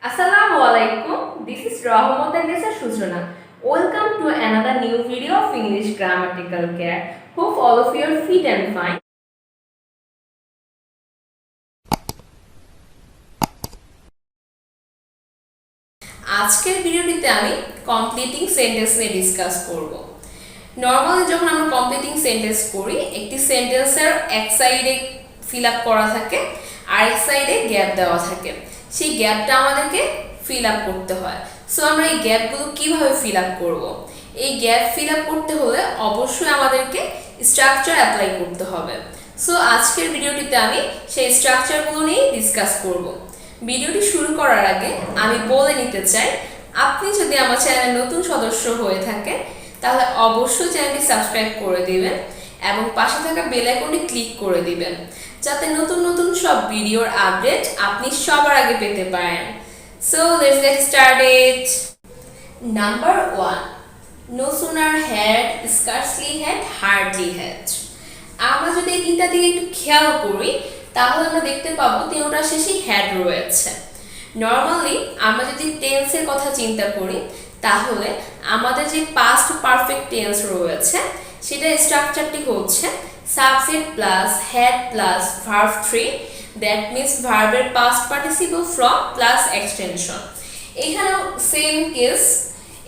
Assalamu alaikum. This is Rahmat and Nessa Sujana. Welcome to another new video of English grammatical care. Hope all of you are fit and fine. আজকের ভিডিওটিতে আমি completing sentence নিয়ে discuss করব। Normally যখন আমরা completing sentence করি, একটি সেন্টেন্সের এক সাইডে ফিল আপ করা থাকে আর এক সাইডে গ্যাপ দেওয়া থাকে। সেই গ্যাপটা আমাদেরকে ফিল আপ করতে হয়। সো আমরা এই গ্যাপগুলো কিভাবে ফিল আপ করব? এই গ্যাপ ফিল আপ করতে হলে অবশ্যই আমাদেরকে স্ট্রাকচার অ্যাপ্লাই করতে হবে। সো আজকের ভিডিওটিতে আমি সেই স্ট্রাকচারগুলো নিয়ে ডিসকাস করব। ভিডিওটি শুরু করার আগে আমি বলে নিতে চাই, আপনি যদি আমার চ্যানেলে নতুন সদস্য হয়ে থাকেন তাহলে অবশ্যই চ্যানেলটি সাবস্ক্রাইব করে দিবেন এবং পাশে থাকা বেল আইকনটি ক্লিক করে দিবেন, যাতে নতুন নতুন সব ভিডিওর আপডেট আপনি সবার আগে পেতে পারেন। So let's get started. Number 1, no sooner had, scarcely had, hardly had। আমরা যদি এই তিনটা দিকে একটু খেয়াল করি তাহলে আমরা দেখতে পাবো তিনটা শেষে হ্যাড রয়েছে। নরমালি আমরা যদি টেন্সের কথা চিন্তা করি তাহলে আমাদের যে পাস্ট পারফেক্ট টেন্স রয়েছে সেটা স্ট্রাকচারটি হচ্ছে subject plus had plus verb 3, that means ভার্বের past participle from plus extension. এখানেও সেম কেস,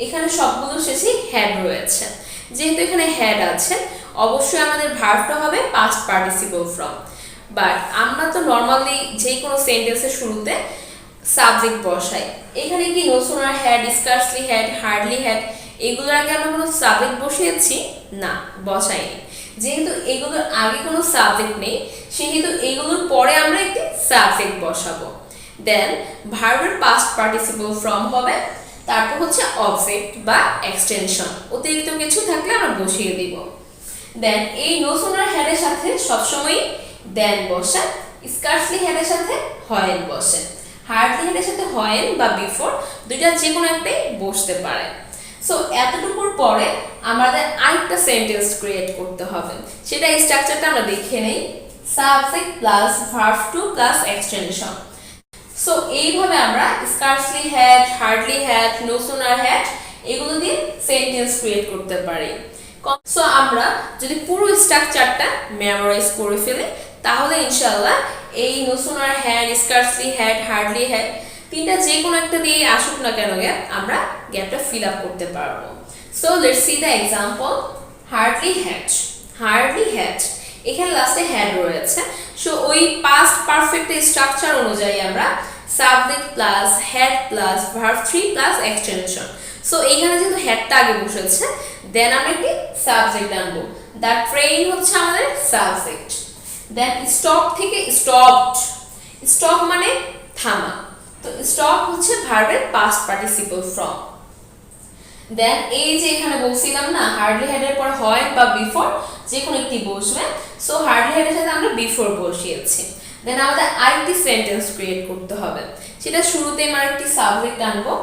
এখানে সবগুলো শেষে হ্যাড রয়েছে। যেহেতু এখানে হ্যাড আছে অবশ্যই আমাদের ভার্বটা হবে পাস্ট পার্টিসিপল ফ্রম। বাট আমরা তো নর্মালি যে কোনো সেন্টেন্সের শুরুতে সাবজেক্ট বসাই। এখানে কি no sooner had, scarcely had, hardly had এগুলোর আগে আমরা কোনো সাবজেক্ট বসিয়েছি? না, বসাইনি। যেহেতু এগুলোর আগে কোনো সাবজেক্ট নেই সেহেতু এগুলোর পরে আমরা একটি সাবজেক্ট বসাবো। দেন ভার্বের পাস্ট পার্টিসিপল ফ্রম হবে, তারপর হচ্ছে অবজেক্ট বা এক্সটেনশন, অতিরিক্ত কিছু থাকলে আমরা বসিয়ে দিব। দেন এই নো সুনার হ্যাডের সাথে সবসময় দেন বসে, স্কার্সলি হ্যাডের সাথে হয়েন বসে, হার্ডলি হ্যাডের সাথে হয়েন বা বিফোর দুইটা যে কোনো একটাই বসতে পারে। সো এতটুকুর পরে আমাদের আরেকটা সেন্টেন্স ক্রিয়েট করতে হবে। সেটা এই স্ট্রাকচারটা আমরা দেখে নেই, subject plus verb 2 plus extension. So এইভাবে আমরা scarcely had, hardly had, no sooner had এগুলো দিয়ে সেন্টেন্স ক্রিয়েট করতে পারি। সো আমরা যদি পুরো স্ট্রাকচারটা মেমোরাইজ করে ফেলি তাহলে ইনশাআল্লাহ এই no sooner had, scarcely had, hardly had তিনটা যে কোনো একটা দিয়ে আসুক না কেন গ্যাপ, আমরা গ্যাপটা ফিল আপ করতে পারবো। So let's see the example. Hardly had, hardly had এখানে লাস্টে হ্যাড রয়েছে। সো ওই পাস্ট পারফেক্ট স্ট্রাকচার অনুযায়ী আমরা subject plus had plus verb 3 plus extension. So এইখানে যেহেতু হ্যাডটা আগে বসেছে দেন আমরা একটি সাবজেক্ট আনবো। দ্য ট্রেন হচ্ছে আমাদের সাবজেক্ট। দেন স্টপ থেকে স্টপড, স্টপ মানে থামা, তো স্টপ হচ্ছে ভার্বের পাস্ট পার্টিসিপল ফ্রম। দেন এই যে এখানে বলছিলাম না হার্ডলি হেডের পর হয় বা বিফোর যে কোনো একটি বসবে, সো হার্ডলি হেডের সাথে আমরা বিফোর বসিয়েছি। দেন আমাদের আরেকটি সেন্টেন্স ক্রিয়েট করতে হবে, সেটা শুরুতে আমরা একটি সাবজেক্ট আনবো,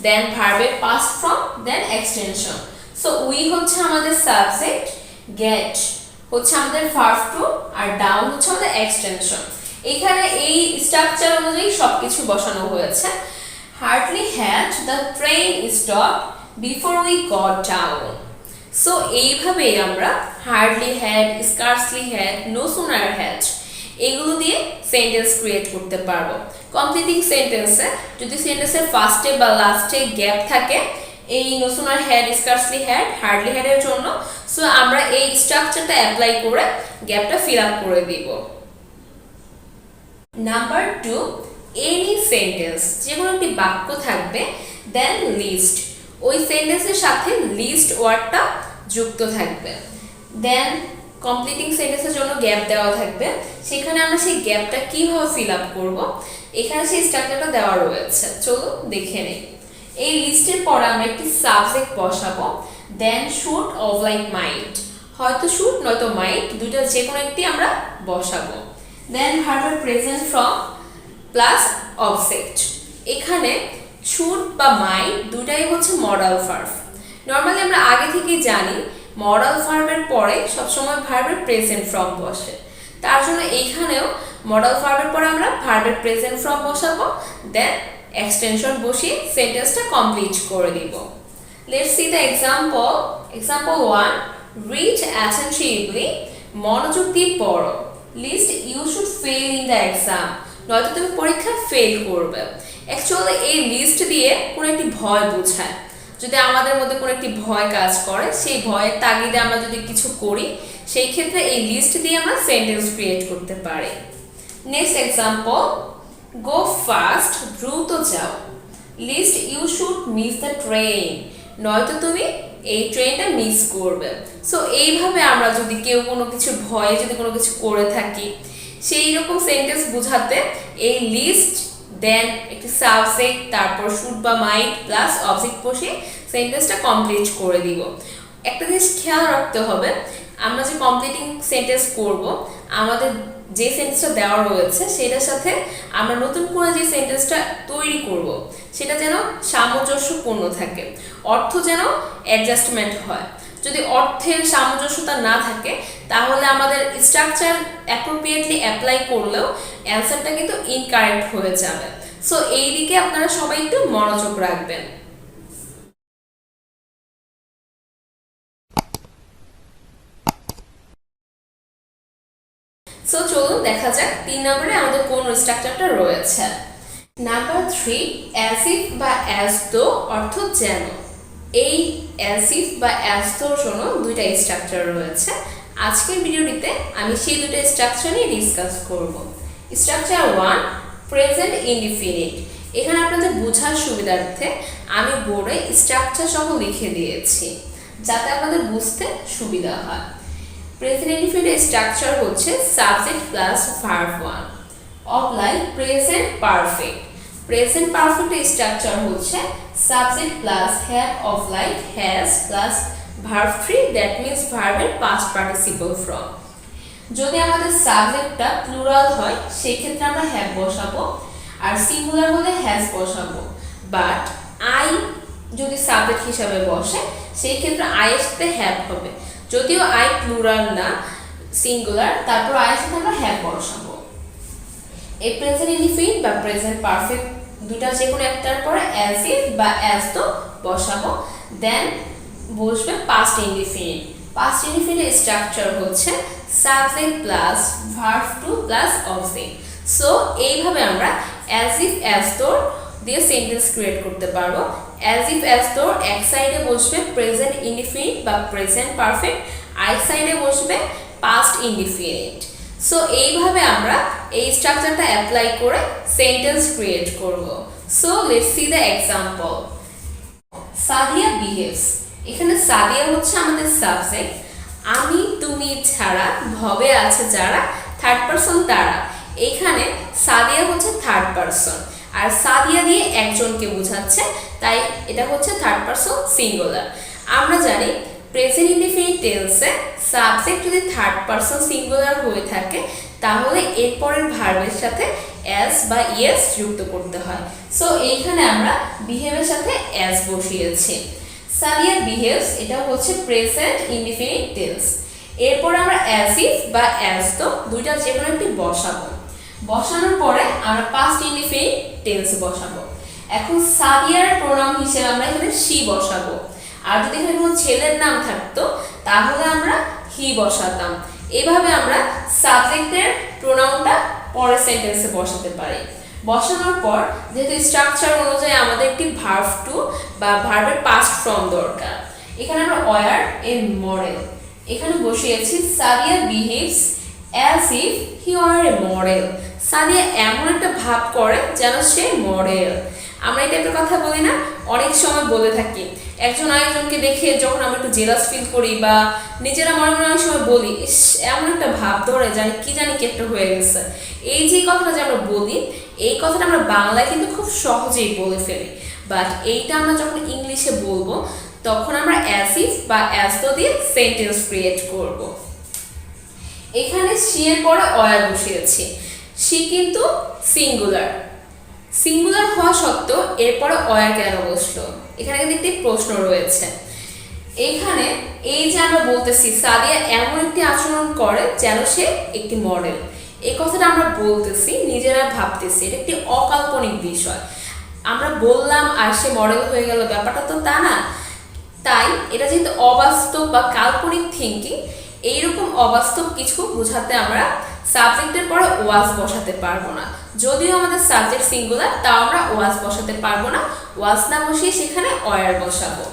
দেন ভার্বের past form, then extension. So we হচ্ছে আমাদের সাবজেক্ট, গেট হচ্ছে আমাদের ভার্ব 2 আর ডাউন হচ্ছে আমাদের এক্সটেনশন। এখানে এই স্ট্রাকচার অনুযায়ী সবকিছু বসানো হয়েছে। Hardly had the train stop before we got down. So এইভাবেই আমরা hardly had, scarcely had, no sooner had এগুলো দিয়ে সেন্টেন্স ক্রিয়েট করতে পারবো। কমপ্লিটিং সেন্টেন্সে যদি সেন্টেন্সের ফার্স্টে বা লাস্টে গ্যাপ থাকে এই no sooner had, scarcely had, hardly হ্যাডের জন্য, সো আমরা এই স্ট্রাকচারটা অ্যাপ্লাই করে গ্যাপটা ফিল আপ করে দিব। নাম্বার 2, এনি সেন্টেন্স যে কোনো একটি বাক্য থাকবে, দেন লিস্ট ওই সেন্টেন্সের সাথে লিস্ট ওয়ার্ডটা যুক্ত থাকবে। দেন কমপ্লিটিং সেন্টেন্সের জন্য গ্যাপ দেওয়া থাকবে, সেখানে আমরা সেই গ্যাপটা কিভাবে ফিল আপ করব এখানে সেই স্ট্রাকচারটা দেওয়া রয়েছে, চলো দেখে নেই। এই লিস্টের পরে আমরা একটি সাবজেক্ট বসাবো, দেন শুড অফ লাইক মাইট, হয়তো শুড নয়তো মাইট দুইটা যে কোনো একটি আমরা বসাবো। দেন ভার্বের প্রেজেন্ট ফর্ম প্লাস অবজেক্ট। এখানে শুড বা মাইট দুটাই হচ্ছে মডাল ভার্ব। নর্মালি আমরা আগে থেকেই জানি মডাল ভার্বের পরে সবসময় ভার্বের প্রেজেন্ট ফর্ম বসে, তার জন্য এইখানেও মডাল ভার্বের পরে আমরা ভার্বের প্রেজেন্ট ফর্ম বসাবো, দেন এক্সটেনশন বসিয়ে সেন্টেন্সটা কমপ্লিট করে দিব। Let's see the example. Example 1, read attentively, মনোযোগ দিয়ে পড়ো, lest you should fail in the exam, নয়তো তুমি পরীক্ষায় ফেল করবে। অ্যাকচুয়ালি এই লিস্ট দিয়ে কোনো একটি ভয় বোঝায়। যদি আমাদের মধ্যে কোনো একটি ভয় কাজ করে, সেই ভয়ের তাগিদে আমরা যদি কিছু করি, সেই ক্ষেত্রে এই লিস্ট দিয়ে আমরা সেন্টেন্স ক্রিয়েট করতে পারি। নেক্সট এক্সাম্পল, গো ফাস্ট, দ্রুত যাও, lest you should miss the train, নয়তো তুমি এই ট্রেনটা মিস করবে। সো এইভাবে আমরা যদি কেউ কোনো কিছু ভয়ে যদি কোনো কিছু করে থাকি, সেই রকম সেন্টেন্স বোঝাতে এই লিস্ট দেন একটি সাবজেক্ট তারপর শুড বা মাইট প্লাস অবজেক্ট বসিয়ে সেন্টেন্সটা কমপ্লিট করে দিব। একটা জিনিস খেয়াল রাখতে হবে, আমরা যে কমপ্লিটিং সেন্টেন্স করব, আমাদের যে সেন্টেন্সটা দেওয়া রয়েছে সেটার সাথে আমরা নতুন করে যে সেন্টেন্সটা তৈরি করব সেটা যেন সামঞ্জস্যপূর্ণ থাকে, অর্থ যেন অ্যাডজাস্টমেন্ট হয়। যদি অর্থের সামঞ্জস্যতা না থাকে তাহলে আমাদের স্ট্রাকচার অ্যাপ্রোপ্রিয়েটলি অ্যাপ্লাই করলেও অ্যান্সারটা কিন্তু ইনকারেক্ট হয়ে যাবে। সো এই দিকে আপনারা সবাই একটু মনোযোগ রাখবেন। সো চলুন দেখা যাক 3 নম্বরে আমাদের কোন স্ট্রাকচারটা রয়েছে। নাম্বার 3, অ্যাজ ইফ বা অ্যাজ দো অর্থ যেন। এই অ্যাজ ইফ বা অ্যাজ দোর জন্য দুইটা স্ট্রাকচার রয়েছে। আজকের ভিডিওটিতে আমি সেই দুটো স্ট্রাকচার নিয়ে ডিসকাস করব। Structure 1, present indefinite. এখানে আপনাদের বোঝার সুবিধার্থে আমি বোর্ডে স্ট্রাকচার সহ লিখে দিয়েছি যাতে আপনাদের বুঝতে সুবিধা হয়। প্রেজেন্ট ইনডিফিনিট স্ট্রাকচার হচ্ছে সাবজেক্ট প্লাস ভার্ব 1 অফলাইন present perfect. Present perfect structure হচ্ছে সাবজেক্ট প্লাস হ্যাভ অফলাইন has plus verb 3 that means ভার্বের পাস্ট পার্টিসিপল ফর্ম। যদি আমাদের সাবজেক্টটা প্লুরাল হয় সেই ক্ষেত্রে আমরা হ্যাভ বসাবো, আর সিঙ্গুলার হলে হ্যাজ বসাবো। বাট আই যদি সাবজেক্ট হিসাবে বসে সেই ক্ষেত্রে আই এর সাথে হ্যাভ হবে। যদিও আই প্লুরাল না সিঙ্গুলার, তারপর আই এর সাথে আমরা হ্যাভ বসাবো। এই প্রেজেন্ট ইনডিফিনিট বা প্রেজেন্ট পারফেক্ট দুটা যে কোনো একটার পরে অ্যাজ ইফ বা অ্যাজ তো বসাবো, দেন বসবে past indefinite. Past indefinite structure হচ্ছে subject plus verb 2 plus object. So এইভাবে আমরা অ্যাজ ইফ অ্যাজ তো দিয়ে সেন্টেন্স ক্রিয়েট করতে পারবো। অ্যাজ ইফ অ্যাজ তো এক সাইডে বসবে প্রেজেন্ট ইনডিফিনিট বা প্রেজেন্ট পারফেক্ট, আরেক সাইডে বসবে পাস্ট ইনডিফিনিট। সো এইভাবে আমরা এই স্ট্রাকচারটা অ্যাপ্লাই করে সেন্টেন্স ক্রিয়েট করব। So let's see the example. Sadia behaves. এখানে সাদিয়া হচ্ছে আমাদের সাবজেক্ট। আমি তুমি ছাড়া ভবে আছে যারা, থার্ড পারসন তারা। এখানে সাদিয়া হচ্ছে থার্ড পারসন, আর সাদিয়া দিয়ে একজনকে বোঝাচ্ছে, তাই এটা হচ্ছে থার্ড পারসন সিঙ্গুলার। আমরা জানি প্রেজেন্ট ইনডিফিনিট টেন্সে সাবজেক্ট যদি থার্ড পারসন সিঙ্গুলার হয়ে থাকে তাহলে এরপরের ভার্বের সাথে অ্যাজ বা ইয়েস যুক্ত করতে হয়। সো এইখানে আমরা বিহেভের সাথে অ্যাজ বসিয়েছি। সাদিয়া বিহেভস এটা হচ্ছে প্রেজেন্ট ইনডিফিনিট টেন্স। এরপর আমরা অ্যাজ ইফ বা অ্যাজ তো দুইটা যে কোনো একটি বসাবো। বসানোর পরে আমরা পাস্ট ইনডিফিনিট টেন্স বসাবো। এখন সাদিয়ার প্রোনাউন হিসেবে আমরা এখানে শি বসাবো, আর যদি এখানে কোনো ছেলের নাম থাকতো তাহলে আমরা হি বসাতাম। এভাবে আমরা সাবজেক্টের প্রোনাউনটা পরের সেন্টেন্সে বসাতে পারি। বসানোর পর যেহেতু স্ট্রাকচার অনুযায়ী আমাদের একটি ভার্ব 2 বা ভার্বের পাস্ট ফর্ম দরকার, এখানে আমরা ওয়্যার এর মডেল এখানে বসিয়েছি Sadia behaves as if he war A model. Sadia এমন একটা ভাব করে যেন সে মডেল। আমরা এই টাইপের কথা বলি না, অনেক সময় বলে থাকি। একজন আরেকজনকে দেখে যখন আমরা একটু জেলাস ফিল করি বা নিজেরা মনে মনে অনেক সময় বলি, ইস এমন একটা ভাব ধরে জানি কি কি একটা হয়ে গেছে। এই যে কথাটা যে আমরা বলি, এই কথাটা আমরা বাংলায় কিন্তু খুব সহজেই বলে ফেলি, বাট এইটা আমরা যখন ইংলিশে বলবো তখন আমরা অ্যাজ ইফ বা অ্যাজ তো দিয়ে সেন্টেন্স ক্রিয়েট করব। এখানে সি এর পরে ওয়্যার বসিয়েছি। সি কিন্তু সিঙ্গুলার। সিঙ্গুলার হওয়া সত্ত্বেও এরপরে ওয়্যার কেন বসলো, এখানে কিন্তু একটি প্রশ্ন রয়েছে। এখানে এই যে আমরা বলতেছি সাদিয়া এমন একটি আচরণ করে যেন সে একটি মডেল, এই কথাটা আমরা বলতেছি, নিজেরা ভাবতেছি, এটা একটি অকাল্পনিক বিষয়। আমরা বললাম আর সে মডেল হয়ে গেল, ব্যাপারটা তো তা না। তাই এটা যেহেতু অবাস্তব বা কাল্পনিক থিঙ্কিং, এইরকম অবাস্তব কিছু বোঝাতে আমরা সাবজেক্টের পরে ওয়াজ বসাতে পারবো না। যদিও আমাদের সাবজেক্ট সিঙ্গুলার, তাও আমরা ওয়াজ বসাতে পারবো না। ওয়াজ না বসিয়ে সেখানে অয়ার বসাবো।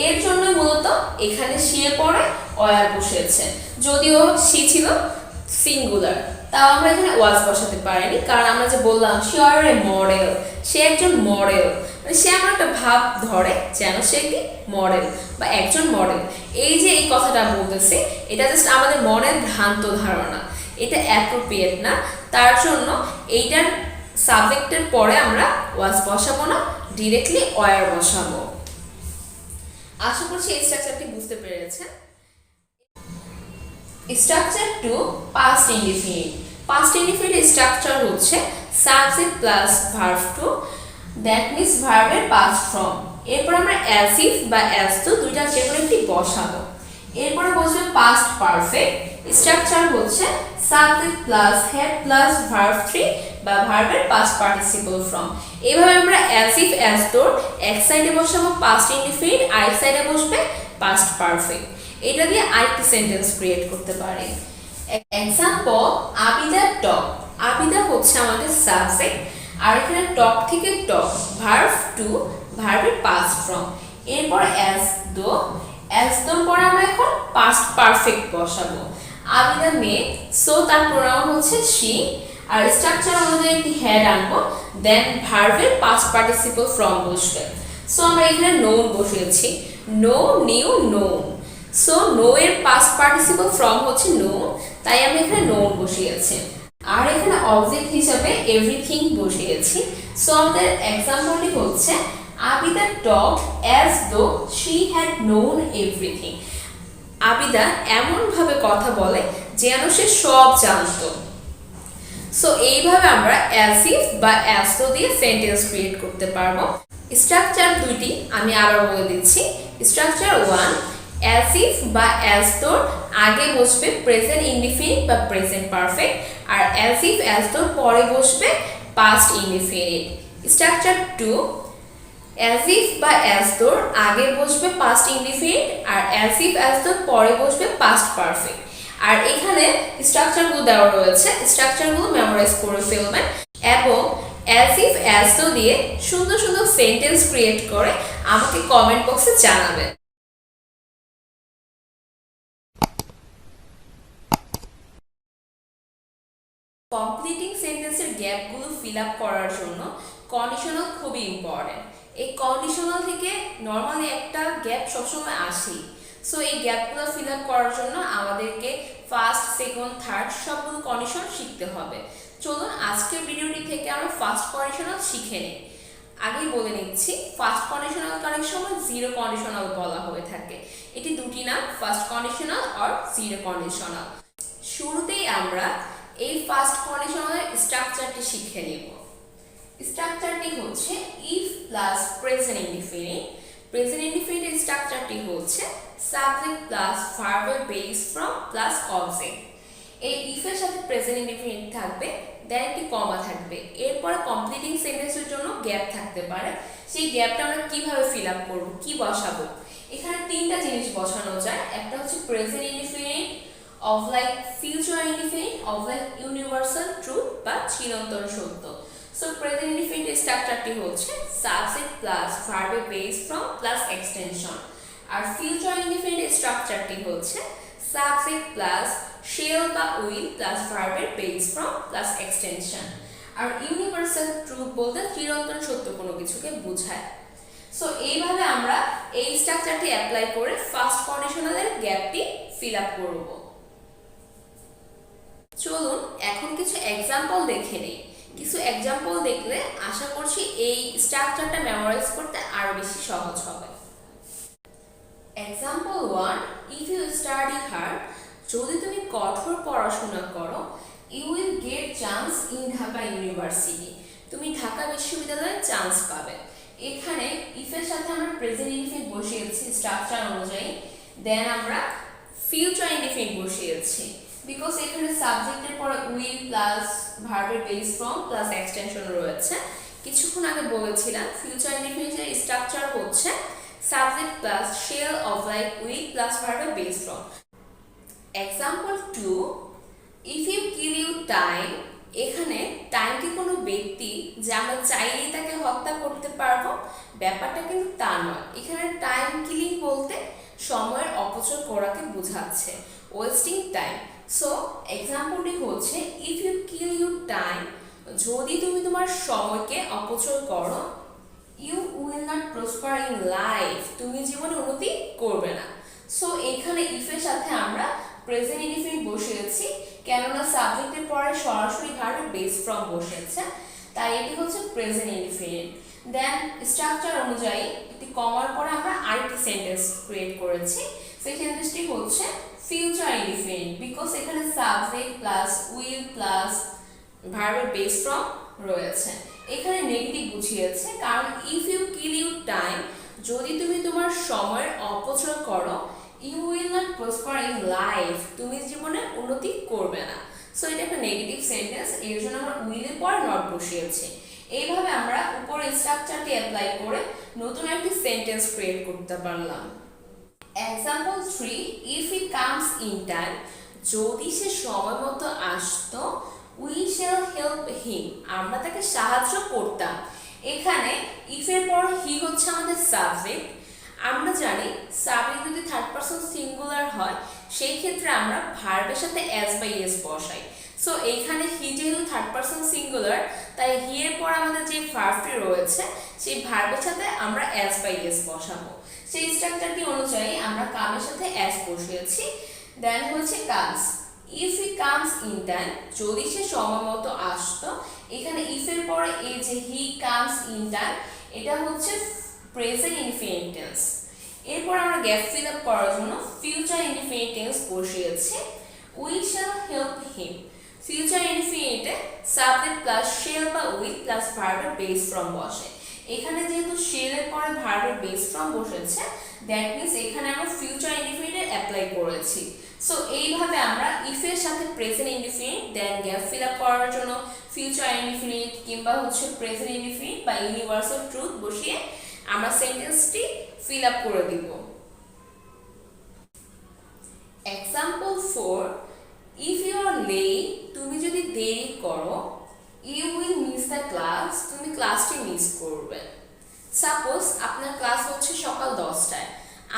এর জন্য মূলত এখানে সি এর পরে অয়ার বসেছে। যদিও সি ছিল সিঙ্গুলার, তাও আমরা এখানে ওয়াজ বসাতে পারিনি, কারণ আমরা যে বললাম সে আর এ মডেল, সে একজন মডেল, মানে সে আমার একটা ভাব ধরে যেন সে একটি মডেল বা একজন মডেল। এই যে এই কথাটা বলতেছে, এটা জাস্ট আমাদের মনের ভ্রান্ত ধারণা, এটা অ্যাপ্রোপ্রিয়েট না। তার জন্য এইটার সাবজেক্টের পরে আমরা ওয়াজ বসাবো না, ডিরেক্টলি অয়ার বসাবো। আশা করছি এই স্ট্রাকচারটি বুঝতে পেরেছেন। Structure 2, past indefinite. Past indefinite structure হচ্ছে subject plus verb two, that means ভার্বের পাস্ট ফর্ম। এরপর আমরা অ্যাজ ইফ বা অ্যাজ টু দুইটা যে কোনো একটি বসাবো। এরপরে বসবে পাস্ট পারফেক্ট। স্ট্রাকচার হচ্ছে subject plus had plus verb 3 বা ভার্বের পাস্ট পার্টিসিপল ফর্ম। এইভাবে আমরা অ্যাজ ইফ অ্যাজ তোর এক সাইডে বসাবো পাস্ট ইনডিফিনিট, আরেক সাইডে বসবে পাস্ট পারফেক্ট। এটা দিয়ে আরেকটি সেন্টেন্স ক্রিয়েট করতে পারি। এক্সাম্পল, আবিদা টক। আবিদা হচ্ছে আমাদের সাবজেক্ট, আর এখানে টক থেকে টক, ভার্ব টু, ভার্বের পাস্ট ফর্ম। এরপর অ্যাজ দো, অ্যাজ দোর পরে আমরা এখন পাস্ট পারফেক্ট বসাবো। আবিদা মেয়ে, সো তার প্রোনাউন হচ্ছে শি, আর স্ট্রাকচার অনুযায়ী একটি হ্যাড আনবো, দেন ভার্বের পাস্ট পার্টিসিপল ফর্ম বসবে। সো আমরা এখানে নোন বসিয়েছি, know, knew, known. So know এর পাস্ট পার্টিসিপল ফর্ম হচ্ছে নো, তাই আমি এখানে নোন বসিয়েছি। আর এখানে অবজেক্ট হিসাবে এভরিথিং বসিয়েছি। সো আমাদের এক্সাম্পলটি হচ্ছে আবিদা টক as though she had known everything. Abida এমনভাবে কথা বলে যেন সে সব জানতো। সো এইভাবে আমরা অ্যাজ ইফ বা অ্যাজ দো দিয়ে সেন্টেন্স ক্রিয়েট করতে পারবো। স্ট্রাকচার দুইটি আমি আবার বলে দিচ্ছি। স্ট্রাকচার 1, অ্যাজ ইফ বা অ্যাজ দোর আগে বসবে প্রেজেন্ট ইনডিফিনিট বা প্রেজেন্ট পারফেক্ট, আর অ্যাজ ইফ অ্যাজ দোর পরে বসবে past indefinite. Structure 2, as if বা অ্যাজ দোর আগে বসবে পাস্ট ইনডিফিনিট, আর অ্যাজ ইফ অ্যাজ দোর পরে বসবে পাস্ট পারফেক্ট। আর এখানে স্ট্রাকচারগুলো দেওয়া রয়েছে, স্ট্রাকচারগুলো মেমোরাইজ করে ফেলবেন এবং অ্যাজ ইফ অ্যাজ দো দিয়ে সুন্দর সুন্দর সেন্টেন্স ক্রিয়েট করে আমাকে কমেন্ট বক্সে জানাবেন। কমপ্লিটিং সেন্টেন্সের গ্যাপগুলো ফিল আপ করার জন্য কন্ডিশনাল খুবই ইম্পর্টেন্ট। এই কন্ডিশনাল থেকে নর্মালি একটা গ্যাপ সবসময় আসেই। সো এই গ্যাপগুলো ফিল আপ করার জন্য আমাদেরকে ফার্স্ট, সেকেন্ড, থার্ড সবগুলো কন্ডিশন শিখতে হবে। চলুন আজকের ভিডিওটি থেকে আমরা ফার্স্ট কন্ডিশনাল শিখে নিই। আগেই বলে নিচ্ছি, ফার্স্ট কন্ডিশনাল অনেক সময় জিরো কন্ডিশনাল বলা হয়ে থাকে। এটি দুটি নাম, ফার্স্ট কন্ডিশনাল আর জিরো কন্ডিশনাল। শুরুতেই আমরা এই ফার্স্ট কন্ডিশনালের স্ট্রাকচারটি শিখে নিব। স্ট্রাকচারটি হচ্ছে if plus present indefinite. Present indefinite স্ট্রাকচারটি হচ্ছে সাবজেক্ট প্লাস ভার্বের বেস ফ্রম প্লাস অবজেক্ট। এই ইফের সাথে প্রেজেন্ট ইনডিফিনিট থাকবে, দেন একটি কমা থাকবে, এরপরে কমপ্লিটিং সেন্টেন্সের জন্য গ্যাপ থাকতে পারে। সেই গ্যাপটা আমরা কিভাবে ফিল আপ করব, কি বসাবো? এখানে তিনটা জিনিস বসানো যায়। একটা হচ্ছে present indefinite, of like future indefinite, of like universal truth বা চিরন্তন সত্য। সো প্রেজেন্ট ইনডিফিনিট স্ট্রাকচারটি হচ্ছে সাবজেক্ট প্লাস ভার্বের base from plus extension, R future indefinite স্ট্রাকচারটি হচ্ছে সাবজেক্ট প্লাস শেল বা উইল প্লাস ভার্বের base from plus extension. R universal truth বলতে চিরন্তন সত্য কোনো কিছুকে বোঝায়। সো এইভাবে আমরা এই স্ট্রাকচারটি অ্যাপ্লাই করে ফার্স্ট কন্ডিশনালের গ্যাপটি ফিল আপ করব। চলুন এখন কিছু এক্সাম্পল দেখে নিই। কিছু এক্সাম্পল দেখলে আশা করছি এই স্ট্রাকচারটা মেমোরাইজ করতে আরো বেশি সহজ হবে। Example 1, if you study hard, যদি তুমি কঠোর পড়াশোনা করো, you will get chance in Dhaka university, তুমি ঢাকা বিশ্ববিদ্যালয়ে চান্স পাবে। এখানে ইফের সাথে আমরা প্রেজেন্ট ইনডিফিনিট বসিয়েছি স্ট্রাকচার অনুযায়ী, দেন আমরা ফিউচার ইনডিফিনিট বসিয়েছি বিকজ এখানে সাবজেক্টের পরে উইল প্লাস ভার্বের বেস ফর্ম প্লাস এক্সটেনশন রয়েছে। কিছুক্ষণ আগে বলেছিলাম ফিউচার ইনডিফিনিটের স্ট্রাকচার হচ্ছে subject plus shall of like with plus ভার্বের base from. Example 2, if you kill you time. এখানে টাইম কি কোনো ব্যক্তি যে আমরা চাইলেই তাকে হত্যা করতে পারবো? ব্যাপারটা কিন্তু তা নয়। এখানে টাইম কিলিং বলতে সময়ের অপচয় করাকে বোঝাচ্ছে, ওয়েস্টিং টাইম। সো এক্সাম্পলটি হচ্ছে if you kill you time, যদি তুমি তোমার সময়কে অপচয় করো, you will not prosper in life, তুমি জীবনে উন্নতি করবে না। সো এখানে ইফের সাথে আমরা প্রেজেন্ট ইনডিফিনিট বসিয়েছি, কেননা সাবজেক্টের পরে সরাসরি ভার্বের বেস ফ্রম বসেছে, তাই এটি হচ্ছে প্রেজেন্ট ইনডিফিনিট। দেন স্ট্রাকচার অনুযায়ী একটি কমার পরে আমরা আরেকটি সেন্টেন্স ক্রিয়েট করেছি। সেই সেন্টেন্সটি হচ্ছে ফিউচার ইনডিফিনিট, বিকজ এখানে সাবজেক্ট প্লাস উইল প্লাস ভার্বের বেস ফ্রম রয়েছে। এখানে নেগেটিভ বুঝিয়েছে, কারণ if you kill you time, যদি তুমি তোমার সময়ের অপচয় করো, you will not prosper in life, তুমি জীবনে উন্নতি করবে না। সো এটা একটা নেগেটিভ সেন্টেন্স, এর জন্য আমরা উইলের পর নট বসিয়েছি। এইভাবে আমরা উপরের স্ট্রাকচারটি অ্যাপ্লাই করে নতুন একটি সেন্টেন্স ক্রিয়েট করতে পারলাম। Example 3, if he comes in time, যদি সে সময় মতো আসতো, উই শ্যাল হেল্প হিম, আমরা তাকে সাহায্য করতাম। এখানে ইফের পর হি হচ্ছে আমাদের সাবজেক্ট। আমরা জানি সাবজেক্ট যদি থার্ড পারসন সিঙ্গুলার হয়, সেই ক্ষেত্রে আমরা ভার্বের সাথে এস বাই এস বসাই। সো এইখানে হি যেহেতু থার্ড পারসন সিঙ্গুলার, তাই হি এর পর আমাদের যে ভার্বটি রয়েছে সেই ভার্বের সাথে আমরা এস বাই এস বসাবো। সেই স্ট্রাকচারটি অনুযায়ী আমরা কামের সাথে এস বসিয়েছি। দেন হচ্ছে comes, if he comes in time, যদি সে সময় মতো আসতো। এখানে ইফের পরে এই যে হি কামস ইন টাইম, এটা হচ্ছে প্রেজেন্ট ইনডিফিনিট টেন্স। এরপর আমরা গ্যাপ ফিল আপ করার জন্য ফিউচার ইনডিফিনিট টেন্স বসিয়েছি, we shall help him. Future ইনডিফিনিটে সাবজেক্ট প্লাস শেল বা উইল প্লাস ভার্বের বেস ফ্রম বসে। এখানে যেহেতু শেলের পরে ভার্বের বেস ফ্রম বসেছে, দ্যাট মিন্স এখানে আমরা ফিউচার ইনডিফিনিটে অ্যাপ্লাই করেছি। সো এইভাবে আমরা ইফের সাথে present indefinite, then gap fill up করার জন্য ফিউচার ইনডিফিনিট কিংবা হচ্ছে প্রেজেন্ট ইনডিফিনিট বা ইউনিভার্সাল ট্রুথ বসিয়ে আমরা সেন্টেন্সটি ফিল আপ করে দিব। Example 4, if you are late, তুমি যদি দেরি করো, you will miss the class, তুমি ক্লাসটি মিস করবে। সাপোজ আপনার ক্লাস হচ্ছে সকাল 10টায়,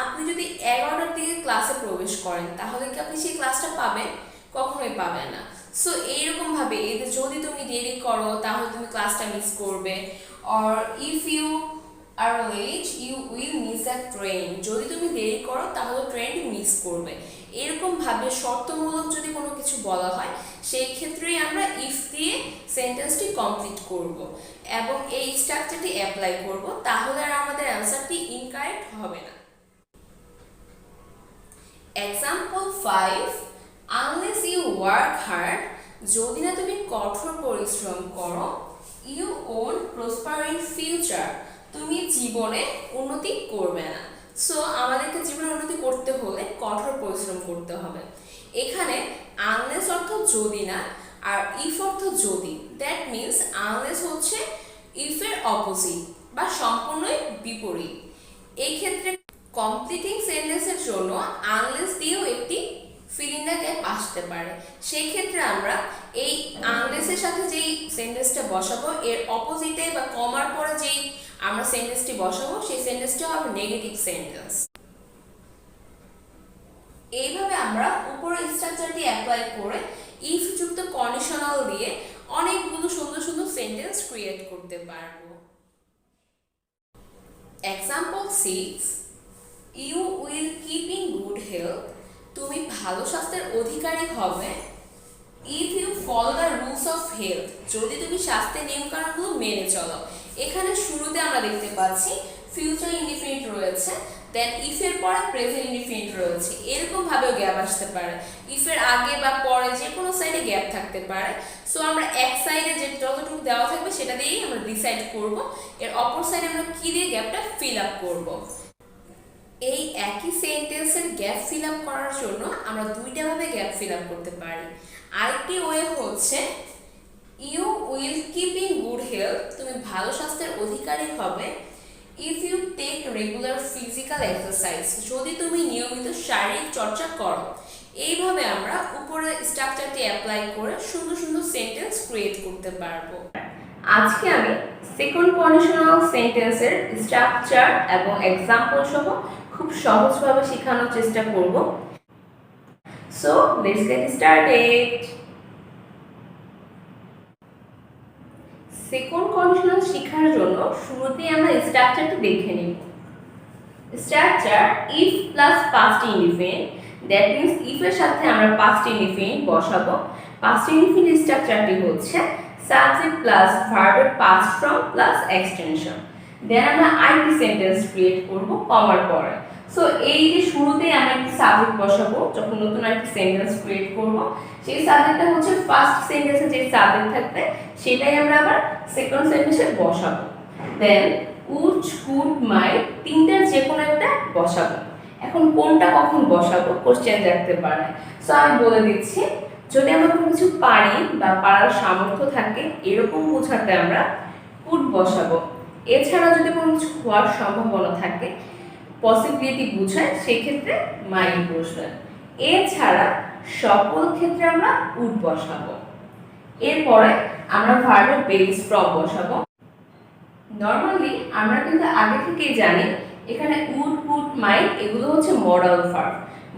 আপনি যদি 11টার দিকে ক্লাসে প্রবেশ করেন, তাহলে কি আপনি সেই ক্লাসটা পাবেন? কখনোই পাবেন না। সো এইরকমভাবে যদি তুমি দেরি করো তাহলে তুমি ক্লাসটা মিস করবে। Or if you are late you will miss the train, যদি তুমি দেরি করো তাহলে ট্রেনটি মিস করবে। এরকমভাবে শর্তমূলক যদি কোনো কিছু বলা হয়, সেই ক্ষেত্রেই আমরা ইফ দিয়ে সেন্টেন্সটি কমপ্লিট করব এবং এই স্ট্রাকচারটি অ্যাপ্লাই করব, তাহলে আর আমাদের অ্যান্সারটি ইনকারেক্ট হবে না। Example 5, unless you work hard, যদি না তুমি কঠোর পরিশ্রম করো, you won't prosper in future, তুমি জীবনে উন্নতি করবে না। সো আমাদেরকে জীবনে উন্নতি করতে হলে কঠোর পরিশ্রম করতে হবে। এখানে আনলেস অর্থ যদি না, আর ইফ অর্থ যদি। দ্যাট মিন্স আনলেস হচ্ছে ইফের অপোজিট বা সম্পূর্ণই বিপরীত। এই ক্ষেত্রে কমপ্লিটিং সেন্টেন্সের জন্য আনলেস দিয়েও একটি ফিল ইন দ্য গ্যাপ আসতে পারে। সেই ক্ষেত্রে আমরা এই আনলেসের সাথে যেই সেন্টেন্সটা বসাবো, এর অপোজিটে বা কমার পরে যেই আমরা সেন্টেন্সটি বসাবো, সেই সেন্টেন্সটা হবে নেগেটিভ সেন্টেন্স। এইভাবে আমরা উপরের স্ট্রাকচারটি অ্যাপ্লাই করে ইফ যুক্ত কন্ডিশনাল দিয়ে অনেকগুলো সুন্দর সুন্দর সেন্টেন্স ক্রিয়েট করতে পারবো। Example 6, you will keep in good health, তুমি ভালো স্বাস্থ্যের অধিকারী হবে। If you follow the rules of health, যদি তুমি স্বাস্থ্যের নিয়মকানুনগুলো মেনে চলো। এখানে শুরুতে আমরা দেখতে পাচ্ছি ফিউচার ইনডিফিনিট রয়েছে, দেন ইফের পরে প্রেজেন্ট ইনডিফিনিট রয়েছে। এরকম ভাবেও গ্যাপ আসতে পারে, ইফের আগে বা পরে যে কোনো সাইডে গ্যাপ থাকতে পারে। সো আমরা এক সাইডে যে যতটুকু দেওয়া থাকবে সেটা দিয়েই আমরা ডিসাইড করব, এর অপর সাইডে আমরা কি দিয়ে গ্যাপটা ফিল আপ করব। এই একই সেন্টেন্সের গ্যাপ ফিল আপ করার জন্য আমরা দুইটা ভাবে গ্যাপ ফিল আপ করতে পারি। আরেকটি ওয়ে হচ্ছে you will keep in good health, তুমি ভালো স্বাস্থ্যের অধিকারী হবে। If you take regular physical exercise, যদি তুমি নিয়মিত শারীরিক চর্চা করো। এইভাবে আমরা উপরে স্ট্রাকচারটি অ্যাপ্লাই করে সুন্দর সুন্দর সেন্টেন্স ক্রিয়েট করতে পারবো। আজকে আমি সেকেন্ড কন্ডিশনাল সেন্টেন্সের স্ট্রাকচার এবং এক্সাম্পল সহ খুব সহজভাবে শেখানোর চেষ্টা করব। So let's get started. Second conditional শেখার জন্য শুরুতেই আমরা স্ট্রাকচারটি দেখে নিব। Structure if plus past indefinite, that means if এর সাথে আমরা পাস্ট ইনডিফিনিট বসাবো। পাস্ট ইনডিফিনিট স্ট্রাকচারটি হচ্ছে সাবজেক্ট প্লাস ভার্বের পাস্ট ফর্ম প্লাস এক্সটেনশন। দেন আমরা আইটি সেন্টেন্স ক্রিয়েট করব কমার পরে। সো এই যে শুরুতেই আমরা একটি সাবজেক্ট বসাবো, যখন নতুন একটি সেন্টেন্স ক্রিয়েট করব, সেই সাবজেক্টটা হচ্ছে ফার্স্ট সেন্টেন্সে যে সাবজেক্ট থাকবে সেটাই আমরা আবার সেকেন্ড সেন্টেন্সে বসাবো। দেন উড কুড মাইট তিনটার যে কোনো একটা বসাবো। এখন কোনটা কখন বসাবো কোশ্চেন রাখতে পারে। সো আমি বলে দিচ্ছি, যদি আমরা কোনো কিছু পারি বা পারার সামর্থ্য থাকে এরকম বোঝাতে আমরা কুড বসাবো। এছাড়া যদি কোনো কিছু হওয়ার সম্ভাবনা থাকে, পসিবিলিটি বোঝায়, সেক্ষেত্রে মাইট বসবে। এছাড়া সকল ক্ষেত্রে আমরা উড বসাবো। এরপরে আমরা ভার্বের বেস ফ্রম বসাবো। নর্মালি আমরা কিন্তু আগে থেকেই জানি এখানে উড কুড মাইট এগুলো হচ্ছে মডাল ভার্ব।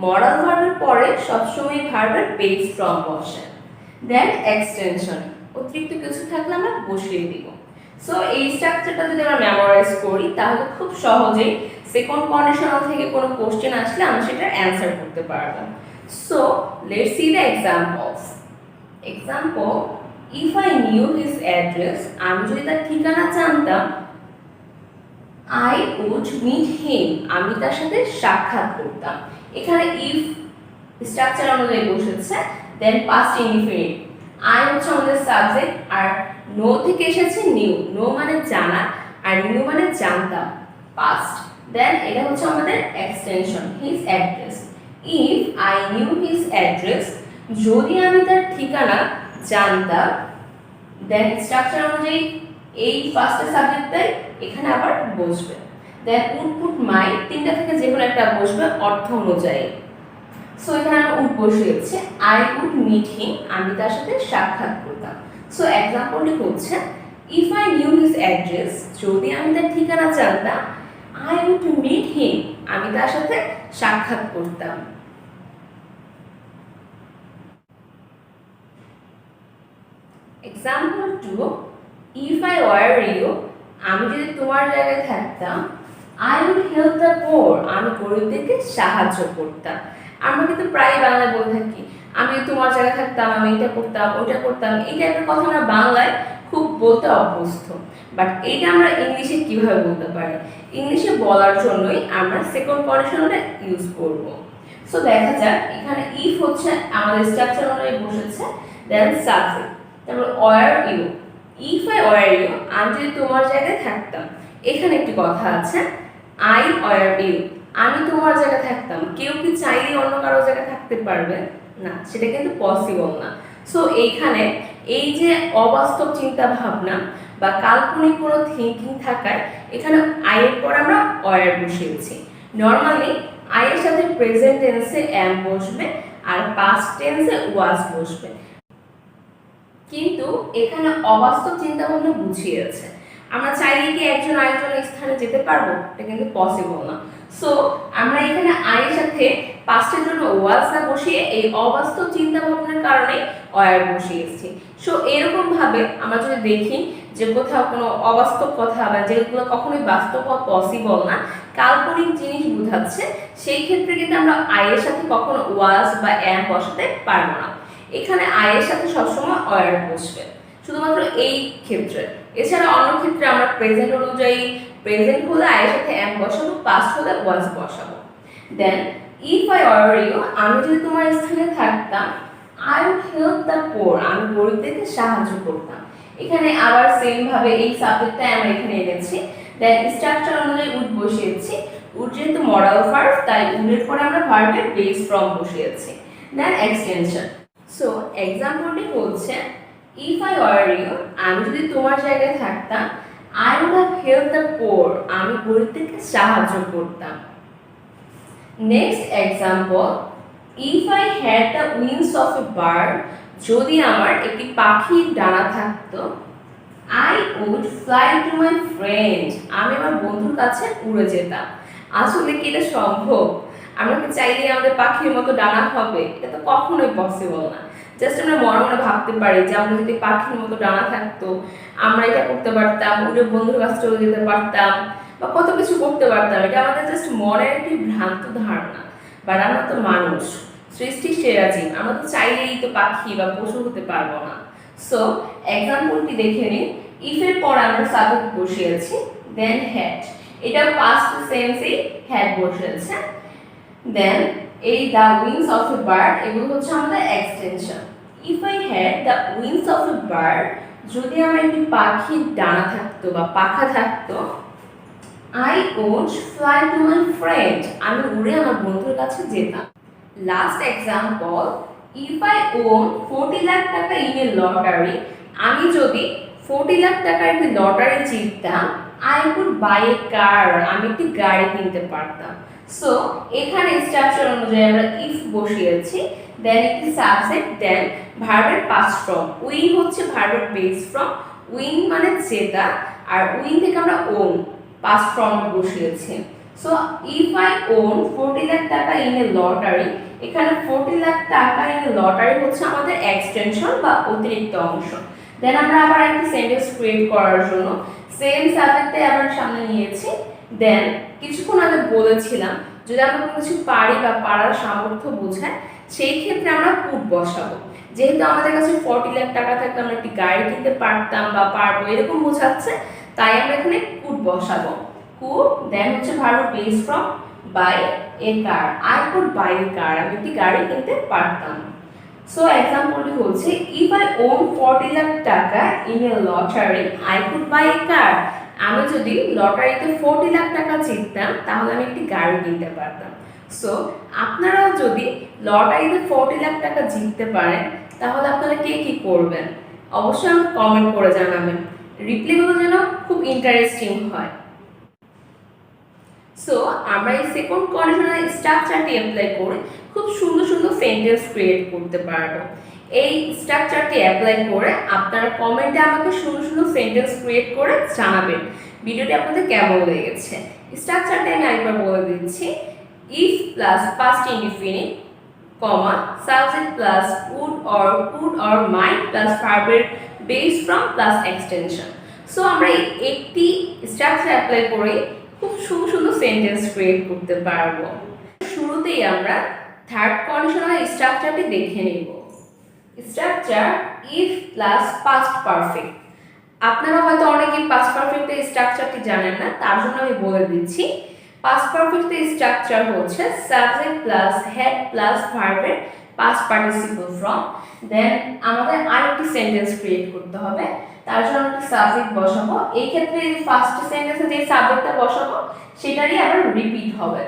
মডাল ভার্বের পরে সবসময় ভার্বের বেস ফ্রম বসে। দেন এক্সটেনশন, অতিরিক্ত কিছু থাকলে আমরা বসিয়ে দিব। সো এই স্ট্রাকচারটা যদি আমরা মেমোরাইজ করি তাহলে খুব সহজেই সেকেন্ড কন্ডিশনাল থেকে কোনো কোশ্চেন আসলে আমরা সেটা অ্যান্সার করতে পারবো। So let's see the examples. Example, if I knew his address, আমি যদি তার ঠিকানা জানতাম, আই উড মিট হিম, আমি তার সাথে সাক্ষাৎ করতাম। এখানে ইফ স্ট্রাকচার অনুযায়ী বসেছে, দেন পাস্ট ইনডিফিনিট, আই হচ্ছে আমাদের সাবজেক্ট, আর নো থেকে এসেছে নিউ, নো মানে জানা আর নিউ মানে জানতাম, পাস্ট। দেন এটা হচ্ছে আমাদের extension his address. If I knew his address, যদি আমি তার ঠিকানা জানতাম, দেন স্ট্রাকচার অনুযায়ী এই ফার্স্টের সাবজেক্টটাই এখানে আবার বসবে। দেন উড কুড মাইট তিনটা থেকে যে কোনো একটা বসবে অর্থ অনুযায়ী। সো এখানে আমরা উড বসিয়েছি, আই উড মিট হিম, আমি তার সাথে সাক্ষাৎ করতাম। সো এক্সাম্পলটি হচ্ছে, if I knew his address, যদি আমি তার ঠিকানা জানতাম, আই উড মিট হিম, আমি তার সাথে সাক্ষাৎ করতাম। Example 2, if I were you, আমি যদি তোমার জায়গায় থাকতাম, I would help the poor, আমি গরিবদেরকে সাহায্য করতাম। আমরা কিন্তু প্রায় বাংলায় বলে থাকি, আমি তোমার জায়গায় থাকতাম, আমি এটা করতাম ওইটা করতাম, এই টাইপের কথা আমরা বাংলায় খুব বলতে অভ্যস্ত। বাট এইটা আমরা ইংলিশে কিভাবে বলতে পারি? ইংলিশে বলার জন্যই আমরা সেকেন্ড কন্ডিশনালটা ইউজ করব। সো দেখা যাক, এখানে ইফ হচ্ছে আমাদের স্ট্রাকচার অনুযায়ী বসেছে, দেন সাবজেক্ট, তারপর were you, if I were you, আমি যদি তোমার জায়গায় থাকতাম। এখানে একটি কথা আছে, আই ওয়ার ইউ, আমি তোমার জায়গায় থাকতাম। কেউ কি চাইলে অন্য কারো জায়গায় থাকতে পারবে না? সেটা কিন্তু পসিবল না। সো এইখানে এই যে অবাস্তব চিন্তা ভাবনা বা কাল্পনিক কোনো থিঙ্কিং থাকায় এখানে আই এর পর আমরা ওয়ার বসিয়েছি। নর্মালি আই এর সাথে প্রেজেন্ট টেন্সে অ্যাম বসবে আর পাস্ট টেন্সে ওয়াজ বসবে, কিন্তু এখানে অবাস্তব চিন্তা ভাবনা বুঝিয়েছে। আমরা চাইলে কি একজন আরেকজনের স্থানে যেতে পারবো? এটা কিন্তু পসিবল না। সো আমরা এখানে আই এর সাথে পাস্টের জন্য ওয়াজ না বসিয়ে এই অবাস্তব চিন্তা ভাবনার কারণে ওয়ার বসিয়েছি। সো এরকম ভাবে আমরা যদি দেখি যে কোথাও কোনো অবাস্তব কথা বা যেগুলো কখনোই বাস্তব হওয়া পসিবল না, কাল্পনিক জিনিস বোঝাচ্ছে, সেই ক্ষেত্রে কিন্তু আমরা আই এর সাথে কখনো ওয়াজ বা অ্যাম বসাতে পারবো না। এখানে আই এর সাথে সবসময় ওয়ার বসবে, শুধুমাত্র এই ক্ষেত্রে। এছাড়া অন্য ক্ষেত্রে আমরা প্রেজেন্ট অনুযায়ী, প্রেজেন্ট হলে আই এর সাথে অ্যাম বসাবো, পাস্ট হলে ওয়াজ বসাবো। Then if I were you, আমি যদি তোমার স্থানে থাকতাম, I would help the poor, আমি গরিবদেরকে সাহায্য করতাম। এখানে আবার সেম ভাবে এই সাবজেক্টটা আমরা এখানে এনেছি। দেন স্ট্রাকচার অনুযায়ী উড বসিয়েছি। উড যেহেতু মডাল ভার্ব, তাই উডের পরে আমরা ভার্বের বেস ফর্ম বসিয়েছি। দেন এক্সটেনশন। সো এক্সাম্পলটি হচ্ছে, ইফ আই ওয়ার ইউ, আমি যদি তোমার জায়গায় থাকতাম, I would have help the poor, আমি গরিবদেরকে সাহায্য করতাম। Next example, if I had the wings of a bird, যদি আমার একটি পাখির ডানা থাকতো, I would fly to my friend, আমি আমার বন্ধুর কাছে উড়ে যেতাম। আসলে কি এটা সম্ভব? আমরা কি চাইলেই আমাদের পাখির মতো ডানা হবে? এটা তো কখনোই পসিবল না। জাস্ট আমরা মনে মনে ভাবতে পারি যে আমরা যদি পাখির মতো ডানা থাকতো, আমরা এটা করতে পারতাম, উড়ে বন্ধুর কাছে চলে যেতে পারতাম, বা কত কিছু করতে পারতাম। এটা আমাদের জাস্ট মনের একটি ভ্রান্ত ধারণা। বাট আমরা তো মানুষ, সৃষ্টির সেরা জীব, আমরা তো চাইলেই তো পাখি বা পশু হতে পারবো না। সো এক্সাম্পলটি দেখে নিন। ইফ এর পর আমরা সাবজেক্ট বসিয়েছি, দেন হ্যাড, এটা পাস্ট টেন্সেই হ্যাড বসিয়েছে। দেন এই the wings of a bird, এগুলো হচ্ছে আমাদের extension. If I had the wings of a bird, যদি আমার একটি পাখির ডানা থাকতো বা পাখা থাকতো, I would fly to my friend, আমি উড়ে আমার বন্ধুর কাছে যেতাম। Last example, if I won 40 lakh টাকা ইন এ লটারি, আমি যদি 40 লাখ টাকার একটি lottery জিততাম, I could buy a car, আমি একটি গাড়ি কিনতে পারতাম। সো এখানে স্ট্রাকচার অনুযায়ী আমরা ইফ বসিয়েছি, দেন একটি সাবজেক্ট, দেন ভার্বের পাস্ট ফর্ম। উইন হচ্ছে ভার্বের বেস ফর্ম, উইন মানে জেতা, আর উইন থেকে আমরা ওন পাস্ট ফর্ম বসিয়েছি। So if I won 40 lakh টাকা ইন এ লটারি, এখানে 40 লাখ টাকা ইন এ লটারি হচ্ছে আমাদের এক্সটেনশন বা অতিরিক্ত অংশ। দেন আমরা আবার একটা সেন্টেন্স ক্রিয়েট করার জন্য সেম সাবজেক্টে আবার সামনে নিয়েছি। দেন কিছুক্ষণ আগে বলেছিলাম যদি আমরা কোনো কিছু পারি বা পারার সামর্থ্য বোঝায়, সেই ক্ষেত্রে আমরা কুড বসাবো। যেহেতু আমাদের কাছে 40 লাখ টাকা থাকলে আমরা একটি গাড়ি কিনতে পারতাম বা পারবো এরকম বোঝাচ্ছে, তাই আমরা এখানে কুড বসাবো। কুড, দেন হচ্ছে verb base from buy a car, I could buy a car, আমি একটি গাড়ি কিনতে পারতাম। সো এক্সাম্পলটি হচ্ছে ইফ আই ওন 40 লাখ টাকা in a lottery, I could buy a car, আমি যদি লটারিতে 40 লাখ টাকা জিততাম তাহলে আমি একটি গাড়ি কিনতে পারতাম। সো আপনারাও যদি লটারিতে 40 লাখ টাকা জিততে পারেন তাহলে আপনারা কে কি করবেন অবশ্যই আমাকে কমেন্ট করে জানাবেন। রিপ্লাইগুলো যেন খুব ইন্টারেস্টিং হয়। সো আমরা এই সেকেন্ড কন্ডিশনাল স্ট্রাকচারটি অ্যাপ্লাই করে খুব সুন্দর সুন্দর সেন্টেন্স ক্রিয়েট করতে পারবো। এই স্ট্রাকচারটি অ্যাপ্লাই করে আপনারা কমেন্টে আমাকে সুন্দর সুন্দর সেন্টেন্স ক্রিয়েট করে জানাবেন ভিডিওটি আপনাদের কেমন লেগেছে। স্ট্রাকচারটা আমি আরেকবার বলে দিচ্ছি। If plus past indefinite, comma, subject plus would or might plus ভার্বের base from plus extension. So আমরা একটি স্ট্রাকচার অ্যাপ্লাই করে খুব সুন্দর সুন্দর সেন্টেন্স ক্রিয়েট করতে পারবো। শুরুতেই আমরা থার্ড কন্ডিশনাল স্ট্রাকচারটি দেখে নেব। Structure if plus past perfect. আপনারা হয়তো অনেকেই পাস্ট পারফেক্টের স্ট্রাকচারটি জানেন না, তার জন্য আমি বলে দিচ্ছি। পাস্ট পারফেক্টের স্ট্রাকচার হচ্ছে সাবজেক্ট প্লাস হেড প্লাস ভার্বের পাস্ট পার্টিসিপল ফর্ম। দেন আমাদের আরেকটি সেন্টেন্স ক্রিয়েট করতে হবে, তার জন্য একটা সাবজেক্ট বসাবো। এই ক্ষেত্রে ফার্স্ট সেন্টেন্সে যে সাবজেক্টটা বসাবো সেটারই আবার রিপিট হবে।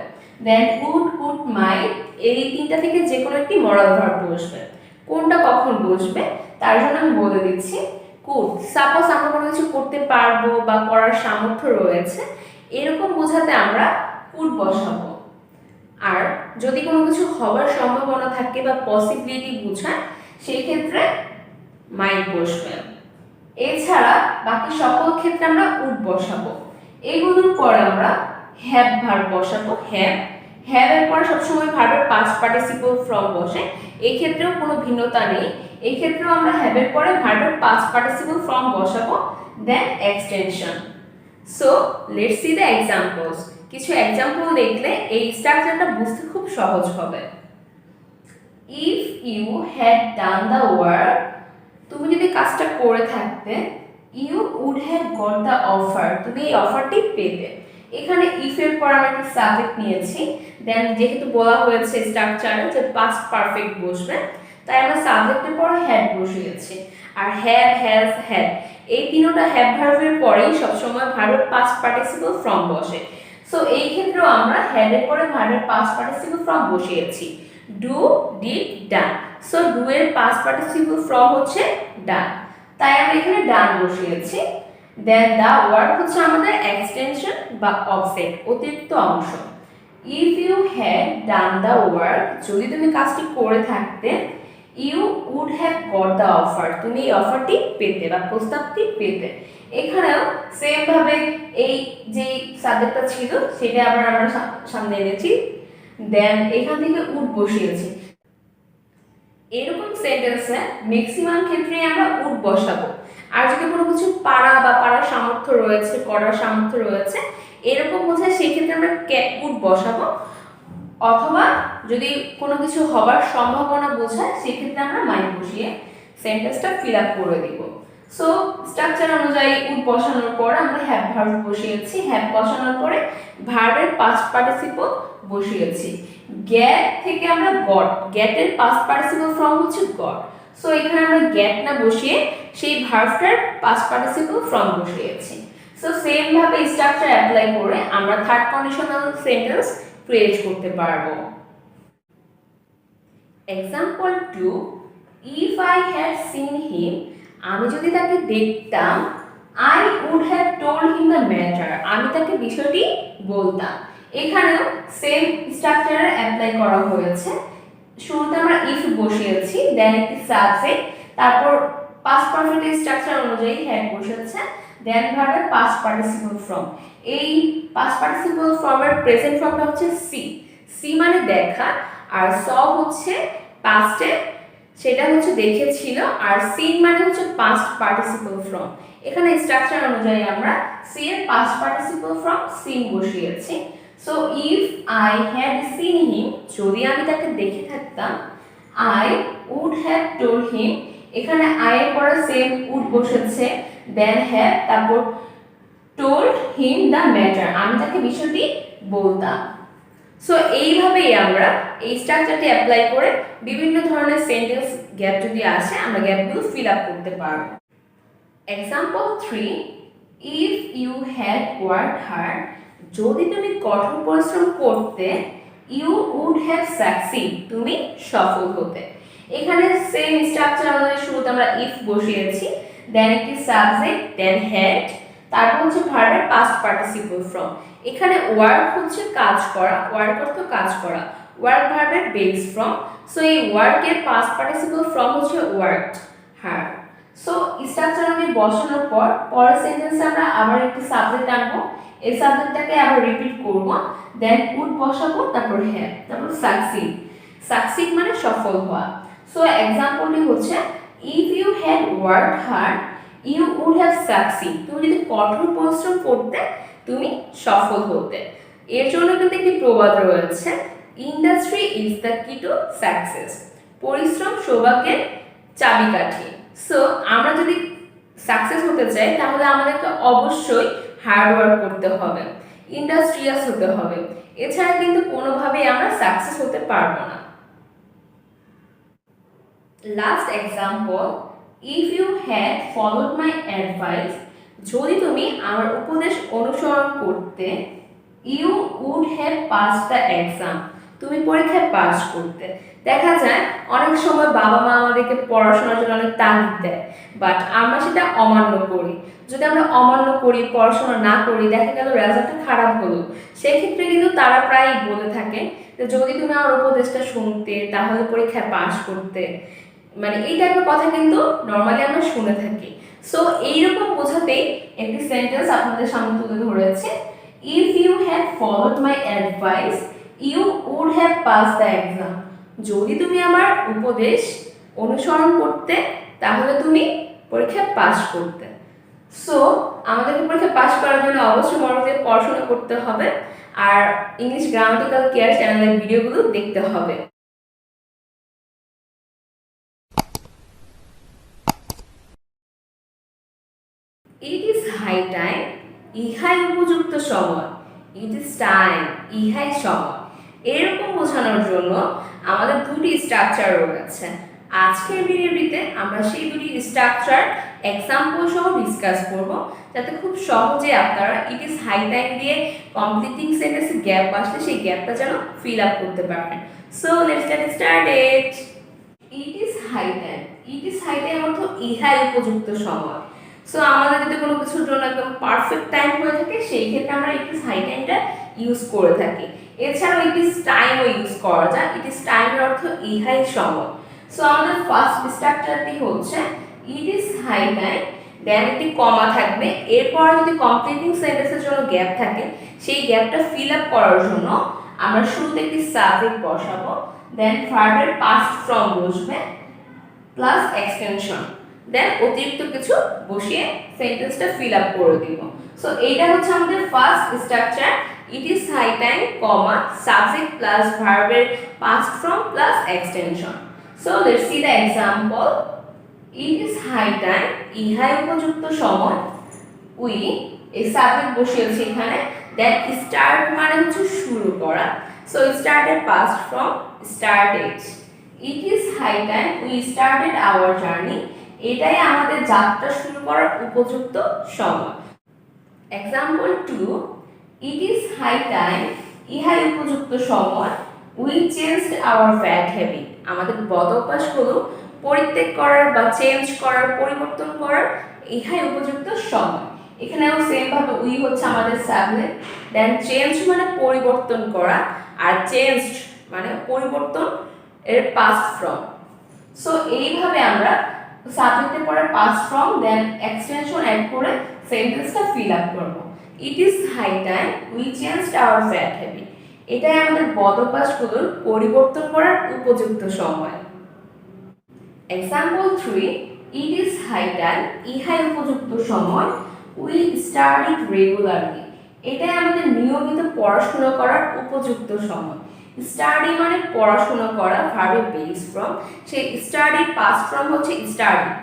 দেন উড, কুড, মাইট, এই তিনটা থেকে যে কোনো একটি মরাল ভার্ব বসবে। কোনটা কখন বসবে তার জন্য আমি বলে দিচ্ছি। কুড, সাপোজ আমরা কোনো কিছু করতে পারবো বা করার সামর্থ্য রয়েছে এরকম বোঝাতে আমরা কুড বসাবো। আর যদি কোনো কিছু হবার সম্ভাবনা থাকে বা পসিবিলিটি বোঝায় সেই ক্ষেত্রে মাইট বসবে। এছাড়া বাকি সকল ক্ষেত্রে আমরা উড বসাবো। এগুলোর পর আমরা হ্যাভ ভার্ব বসাবো। হ্যাভ এর পর সবসময় ভার্বের পাস্ট পার্টিসিপল ফর্ম বসে, এই ক্ষেত্রেও কোনো ভিন্নতা নেই। এই ক্ষেত্রেও আমরা হ্যাভ এর পরে ভার্বের পাস্ট পার্টিসিপল ফর্ম বসাবো, then extension. So let's see the examples. কিছু এক্সাম্পল দেখলে এই স্ট্রাকচারটা বুঝতে খুব সহজ হবে। If you had done the work, তুমি যদি কাজটা করে থাকতে, you would have got the offer, তুমি এই অফারটি পেতে। এখানে ইফ এর পর আমরা একটা সাবজেক্ট নিয়েছি, দেন যেহেতু বলা হয়েছে স্ট্রাকচারে যে পাস্ট পারফেক্ট বসবে, তাই আমরা সাবজেক্টের পর হ্যাড বসিয়েছি। আর হ্যাভ, হ্যাজ, হ্যাড এই তিনটা হ্যাভ ভার্বের পরেই সবসময় ভার্বের পাস্ট পার্টিসিপল ফর্ম বসে। সো এই ক্ষেত্রেও আমরা হ্যাড এর পরে ভার্বের পাস্ট পার্টিসিপল ফর্ম বসিয়েছি। Do, did, done. So do এর পাস্ট পার্টিসিপল ফর্ম হচ্ছে ডান। তাই আমরা এখানে ডান বসিয়েছি। দেন দা ওয়ার্ক হচ্ছে আমাদের এক্সটেনশন বা অফসেট, অতিরিক্ত অংশ। If you had done the work, যদি তুমি কাজটি করে থাকতে, you would have got the offer, তুমি এই অফারটি পেতে বা প্রস্তাবটি পেতে। এখানেও সেম ভাবে এই যে সাবজেক্টটা ছিল সেটা আবার আমরা সামনে এনেছি। দেন এখান থেকে উড বসিয়েছি। এরকম সেন্টেন্সে ম্যাক্সিমাম ক্ষেত্রে আমরা উড বসাবো। আর যদি কোনো কিছু পারা বা পারার সামর্থ্য রয়েছে, করার সামর্থ্য রয়েছে এরকম বোঝায়, সেই ক্ষেত্রে আমরা উড বসাবো। অথবা যদি কোনো কিছু হবার সম্ভাবনা বোঝায় সেক্ষেত্রে আমরা মাইন্ড বসিয়ে সেন্টেন্সটা ফিল আপ করে দিব। সো স্ট্রাকচার অনুযায়ী উড বসানোর পর আমরা হ্যাভ ভার্ব বসিয়েছি। হ্যাভ বসানোর পরে ভার্বের পাস্ট পার্টিসিপল বসিয়েছি। গেট থেকে আমরা গট, গেটের পাস্ট পার্টিসিপল ফর্ম হচ্ছে গট। সো এখানে আমরা গেট না বসিয়ে সেই ভার্বটার পাস্ট পার্টিসিপল ফর্ম বসিয়েছি। সো সেম ভাবে স্ট্রাকচার অ্যাপ্লাই করে আমরা থার্ড কন্ডিশনাল সেন্টেন্স ক্রিয়েট করতে পারবো। Example 2, if I had seen him, আমি যদি তাকে দেখতাম, I would have told him the matter, আমি তাকে বিষয়টি বলতাম। এখানেও সেম স্ট্রাকচার অ্যাপ্লাই করা হয়েছে। শুরুতে আমরা ইফ বসিয়েছি, দেন একটি সাবজেক্ট, তারপর পাস্ট পারফেক্ট স্ট্রাকচার অনুযায়ী হ্যাড বসেছে, দেন ভার্বের পাস্ট পার্টিসিপল ফর্ম। এই পাস্ট পার্টিসিপল ফর্মের প্রেজেন্ট ফর্মটা হচ্ছে সি। সি মানে দেখা, আর স হচ্ছে পাস্টে, সেটা হচ্ছে দেখেছিল, আর সিন মানে হচ্ছে পাস্ট পার্টিসিপল ফর্ম। এখানে স্ট্রাকচার অনুযায়ী আমরা সি এর পাস্ট পার্টিসিপল ফর্ম সিন বসিয়েছি। So if I had seen him, যদি আমি তাকে দেখে থাকতাম, I would have told him, এখানে আই এর পরে সেম উড বসেছে, দেন হ্যাভ, তারপর টোল্ড হিম দ্য ম্যাটার, আমি তাকে বিষয়টি বলতাম। সো এইভাবেই আমরা এই স্ট্রাকচারটি অ্যাপ্লাই করে বিভিন্ন ধরনের সেন্টেন্স গ্যাপ যদি আসে আমরা গ্যাপগুলো ফিল আপ করতে পারব। Example 3, if you had worked hard, যদি তুমি কঠোর পরিশ্রম করতে, ইউ উড হ্যাভ সাকসিড, তুমি সফল হতে। এখানে সেম স্ট্রাকচার অনুযায়ী শুরুতে আমরা ইফ বসিয়েছি, দেন একটি সাবজেক্ট, দেন হ্যাড, তারপর হচ্ছে ভার্বের পাস্ট পার্টিসিপল ফর্ম। এখানে ওয়ার্ক হচ্ছে কাজ করা, ওয়ার্ক অর্থ কাজ করা, ওয়ার্ক ভার্বের বেস ফর্ম। সো এই ওয়ার্কের পাস্ট পার্টিসিপল ফর্ম হচ্ছে ওয়ার্কড হার্ড। সো স্ট্রাকচার আমি বসানোর পর পরের সেন্টেন্সে আমরা আবার একটি সাবজেক্ট আনবো, এই সাবজেক্টটাকে আবার রিপিট করব, দেন উড বসাবো, তারপর হ্যাভ, তারপর সাকসিড। সাকসিড মানে সফল হওয়া। সো এক্সাম্পলটি হচ্ছে if you had worked hard, you would have succeed, তুমি যদি কঠোর পরিশ্রম করতে তুমি সফল হতে। এর জন্য কিন্তু একটি প্রবাদ রয়েছে, industry is the key to success, পরিশ্রম সৌভাগ্যের চাবিকাঠি। সো আমরা যদি সাকসেস হতে চাই তাহলে আমাদেরকে অবশ্যই হার্ড ওয়ার্ক করতে হবে, ইন্ডাস্ট্রিয়াস হতে হবে, এছাড়া কিন্তু কোনোভাবেই আমরা সাকসেস হতে পারবো না। Last example, if you had followed my advice, যদি তুমি আমার উপদেশ অনুসরণ করতে, you would have pass the exam, তুমি পরীক্ষায় পাস করতে। দেখা যায় অনেক সময় বাবা মা আমাদেরকে পড়াশোনার জন্য অনেক তাগিদ দেয়, বাট আমরা সেটা অমান্য করি। যদি আমরা অমান্য করি, পড়াশোনা না করি, দেখা গেল রেজাল্টটা খারাপ হলো, সেক্ষেত্রে কিন্তু তারা প্রায়ই বলে থাকে যে যদি তুমি আমার উপদেশটা শুনতে তাহলে পরীক্ষায় পাস করতে, মানে এই টাইপের কথা কিন্তু নর্মালি আমরা শুনে থাকি। সো এইরকম বোঝাতেই একটি সেন্টেন্স আপনাদের সামনে তুলে ধরেছে, if you had followed my advice, you would have pass the exam, যদি তুমি আমার উপদেশ অনুসরণ করতে তাহলে তুমি পরীক্ষায় পাস করতে। সো আমাদেরকে পরীক্ষায় পাস করার জন্য অবশ্যই মনোযোগ দিয়ে পড়াশোনা করতে হবে, আর ইংলিশ গ্রামাটিক্যাল কেয়ার চ্যানেলের ভিডিওগুলো দেখতে হবে। ইট ইজ হাই টাইম, ইহাই উপযুক্ত সময়। ইট ইজ টাইম, ইহাই সময়। এরকম বোঝানোর জন্য আমাদের দুটি স্ট্রাকচার রয়েছে। আজকের ভিডিওটিতে আমরা সেই দুটি স্ট্রাকচার এক্সাম্পল সহ ডিসকাস করব, যাতে খুব সহজে আপনারা ইট ইজ হাই টাইম দিয়ে কমপ্লিটিং সেন্টেন্সে গ্যাপ আসলে সেই গ্যাপটা যেন ফিল আপ করতে পারেন। So let's get started. It is high time. It is high time অর্থ ইহাই উপযুক্ত সময়। সো আমাদের যদি কোনো কিছুর জন্য একদম পারফেক্ট টাইম হয়ে থাকে সেই ক্ষেত্রে আমরা ইট ইজ হাই টাইমটা ইউজ করে থাকি। এছাড়াও ইট ইজ টাইমও ইউজ করা যায়। ইট ইজ টাইমের অর্থ ইহাই সময়। সো আমাদের ফার্স্ট স্ট্রাকচারটি হচ্ছে ইট ইজ হাই টাইম, দেন একটি কমা থাকবে, এরপর যদি কমপ্লিটিং সেন্টেন্সের জন্য গ্যাপ থাকে সেই গ্যাপটা ফিল আপ করার জন্য আমরা শুরুতে একটি সাবজেক্ট বসাবো, দেন ভার্বের পাস্ট ফর্ম বসবে প্লাস এক্সটেনশন, দেন অতিরিক্ত কিছু বসিয়ে সেন্টেন্সটা ফিল আপ করে দিব। সো এইটা হচ্ছে আমাদের first structure, it is high time comma subject plus ভার্বের past form plus extension. So let's see the example. It is high time, ইহাই উপযুক্ত সময়, উই এই সাবজেক্ট বসিয়েছি এখানে, দেন স্টার্ট মানে হচ্ছে শুরু করা, so started past form started. It is high time we started our journey, এটাই আমাদের যাত্রা শুরু করার উপযুক্ত সময়। Example 2, it is high time, ইহাই উপযুক্ত সময়, we changed our bad habit, আমাদের বদ অভ্যাসগুলো পরিত্যাগ করার বা চেঞ্জ করার, পরিবর্তন করার ইহাই উপযুক্ত সময়। এখানেও সেম ভাবে উই হচ্ছে আমাদের সাবজেক্ট, দেন চেঞ্জ মানে পরিবর্তন করা, আর চেঞ্জড মানে পরিবর্তন এর পাস্ট ফর্ম। সো এইভাবে আমরা সাবজেক্টের পরে past form then extension add করে সেন্টেন্সটা ফিল আপ করব। It is high time we changed our bad habit, এটাই আমাদের বদ অভ্যাসগুলোর পরিবর্তন করার উপযুক্ত সময়। Example 3, it is high time, ইহাই উপযুক্ত সময়, উই স্টাডিড রেগুলারলি, এটাই আমাদের নিয়মিত পড়াশোনা করার উপযুক্ত সময়। স্টাডি মানে পড়াশোনা করা, ভার্বের বেস ফর্ম, সেই স্টাডির পাস্ট ফর্ম হচ্ছে স্টাডিড।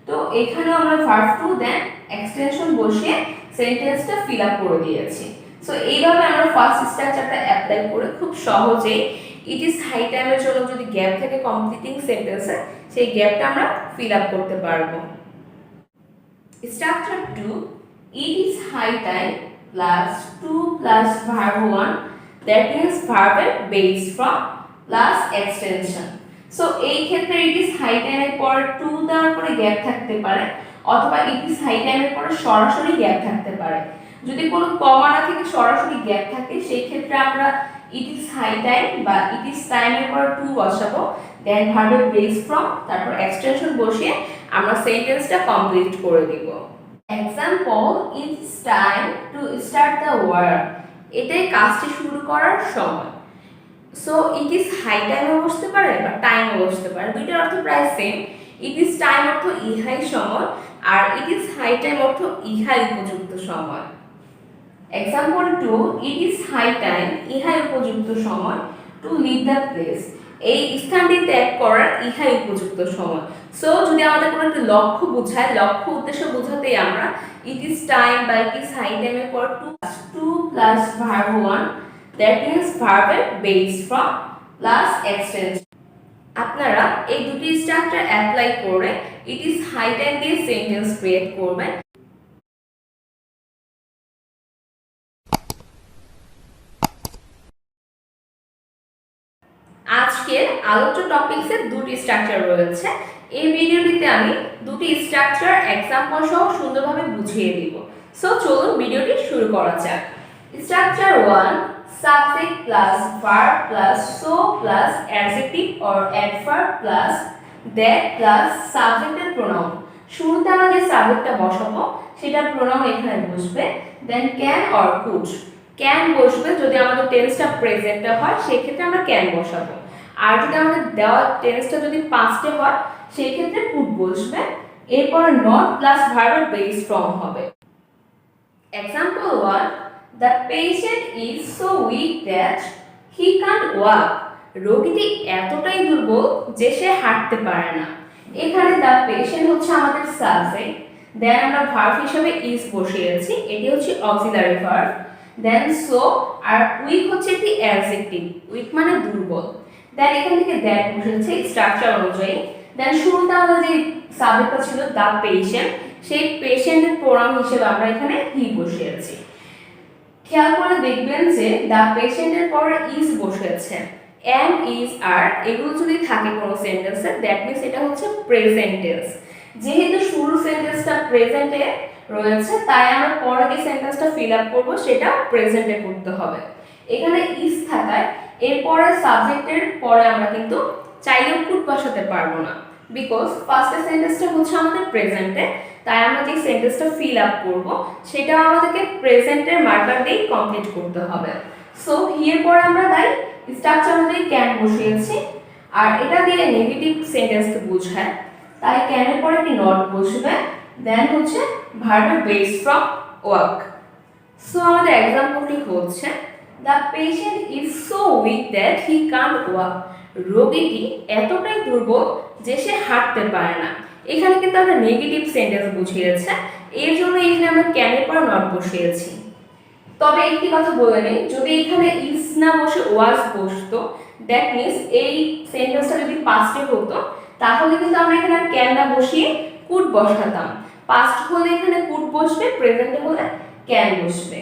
তো এখানেও আমরা ভার্ব টু দেন এক্সটেনশন বসিয়ে সেন্টেন্সটা ফিল আপ করে দিয়েছি। সো এইভাবে আমরা ফার্স্ট স্ট্রাকচারটা অ্যাপ্লাই করে খুব সহজেই ইট ইজ হাই টাইমের জন্য যদি গ্যাপ থাকে কমপ্লিটিং সেন্টেন্সে, সেই গ্যাপটা আমরা ফিল আপ করতে পারবো। Structure 2, it is high time plus 2 plus verb 1, that means ভার্বের base form plus extension. So এই ক্ষেত্রে ইট ইজ হাই টাইমের পর 2 দেওয়ার পরে গ্যাপ থাকতে পারে, অথবা ইট ইজ হাই টাইমের পরে সরাসরি গ্যাপ থাকতে পারে। যদি কোনো কমা না থেকে সরাসরি গ্যাপ থাকে সেই ক্ষেত্রে আমরা ইট ইজ হাই টাইম বা ইট ইজ টাইমের পর 2 বসাবো, দেন ভার্বের বেস ফর্ম, তারপর এক্সটেনশন বসিয়ে আমরা সেন্টেন্সটা কমপ্লিট করে দিব। Example, it is time to start the work, এটাই কাজটি শুরু করার সময়। সো ইট ইজ হাই টাইমও বসতে পারে বা টাইমও বসতে পারে, দুইটার অর্থ প্রায় সেম। ইট ইজ টাইম অর্থ ইহাই সময়, আর ইট ইজ হাই টাইম অর্থ ইহাই উপযুক্ত সময়। Example 2, it is high time, ইহাই উপযুক্ত সময়, টু লিভ দ্য প্লেস, এই স্থানটি ত্যাগ করার ইহাই উপযুক্ত সময়। সো যদি আমাদের কোনো একটা লক্ষ্য বোঝায়, লক্ষ্য উদ্দেশ্য বোঝাতেই আমরা ইট ইজ টাইম বা ইট ইজ হাই টাইমের পর 2 প্লাস ভার্ব 1, দ্যাট মিন্স ভার্বের বেস ফর্ম প্লাস এক্সটেনশন। আপনারা এই দুটি স্ট্রাকচার অ্যাপ্লাই করে ইট ইজ হাই টাইম দিয়ে সেন্টেন্স ক্রিয়েট করবেন। আজকের আলোচ্য টপিকসের দুটি স্ট্রাকচার রয়েছে। এই ভিডিওটিতে আমি দুটি স্ট্রাকচার এক্সাম্পল সহ সুন্দরভাবে বুঝিয়ে দিব। সো চলুন ভিডিওটি শুরু করা যাক। Structure 1, subject plus verb plus so plus adjective or adverb plus that plus সাবজেক্টের প্রোনাউন। শুরুতে আমরা যে সাবজেক্টটা বসাবো সেটার প্রোনাউন এখানে বসবে, then can or could. Can বসবে যদি আমাদের টেন্সটা প্রেজেন্টে হয় সেই ক্ষেত্রে আমরা ক্যান বসাবো, আর যদি আমাদের দেওয়া টেন্সটা যদি পাস্টে হয় সেই ক্ষেত্রে কুড বসবে। এরপর নট প্লাস ভার্বের বেস ফর্ম হবে। Example 1, the patient is so weak that he can't walk, রোগীটি এতটাই দুর্বল যে সে হাঁটতে পারে না। এখানে দ্য পেশেন্ট হচ্ছে আমাদের সাবজেক্ট, দেন আমরা ভার্ব হিসেবে ইজ বসিয়েছি, এটি হচ্ছে অক্সিলারি ভার্ব, দেন সো আর উইক হচ্ছে একটি অ্যাডজেক্টিভ, উইক মানে দুর্বল, দেন এখান থেকে দ্যাট বসেছে স্ট্রাকচার অনুযায়ী। দেন শুরুতে আমাদের যে সাবজেক্টটা ছিল দ্য পেশেন্ট, সেই পেশেন্টের প্রোনাউন হিসেবে আমরা এখানে হি বসিয়েছি। খেয়াল করে দেখবেন যে দ্য পেশেন্টের পরে ইজ বসেছে, এম ইজ আর এগুলো যদি থাকে কোনো সেন্টেন্সে দ্যাট মিনস এটা হচ্ছে প্রেজেন্ট টেন্স। যেহেতু শুরুর সেন্টেন্সটা প্রেজেন্টে রয়েছে তাই আমরা পরে যে সেন্টেন্সটা ফিল আপ করবো সেটা প্রেজেন্টে করতে হবে। এখানে ইজ থাকায় এরপরে সাবজেক্টের পরে আমরা কিন্তু চাইলেও কুড বসাতে পারবো না, বিকজ ফার্স্টের সেন্টেন্সটা হচ্ছে আমাদের প্রেজেন্টে, তাই আমরা যে সেন্টেন্সটা ফিল আপ করবো সেটা আমাদেরকে প্রেজেন্টের মার্কার দিয়েই কমপ্লিট করতে হবে। সো হিয়ার পরে আমরা তাই স্ট্রাকচার অনুযায়ী ক্যান বসিয়েছি, আর এটা দিয়ে নেগেটিভ সেন্টেন্সকে বোঝায়, তাই ক্যানের পরে একটি নট বসবে, দেন হচ্ছে ভার্বের বেস ফ্রম ওয়ার্ক। সো আমাদের এক্সাম্পলটি হচ্ছে the patient is so weak that he can't walk. রোগীটি এতটাই দুর্বল যে সে হাঁটতে পারে না। এখানে কিন্তু আমরা নেগেটিভ সেন্টেন্স বুঝিয়েছে, এর জন্য এখানে আমরা ক্যানের পর নট বসিয়েছি। তবে একটি কথা বলে নেই, যদি এখানে ইজ না বসে ওয়াজ বসতো দ্যাট মিনস এই সেন্টেন্সটা যদি পাস্টে হতো তাহলে কিন্তু আমরা এখানে ক্যান না বসিয়ে কুড বসাতাম। পাস্ট হলে এখানে কুড বসবে, প্রেজেন্টে হলে ক্যান বসবে।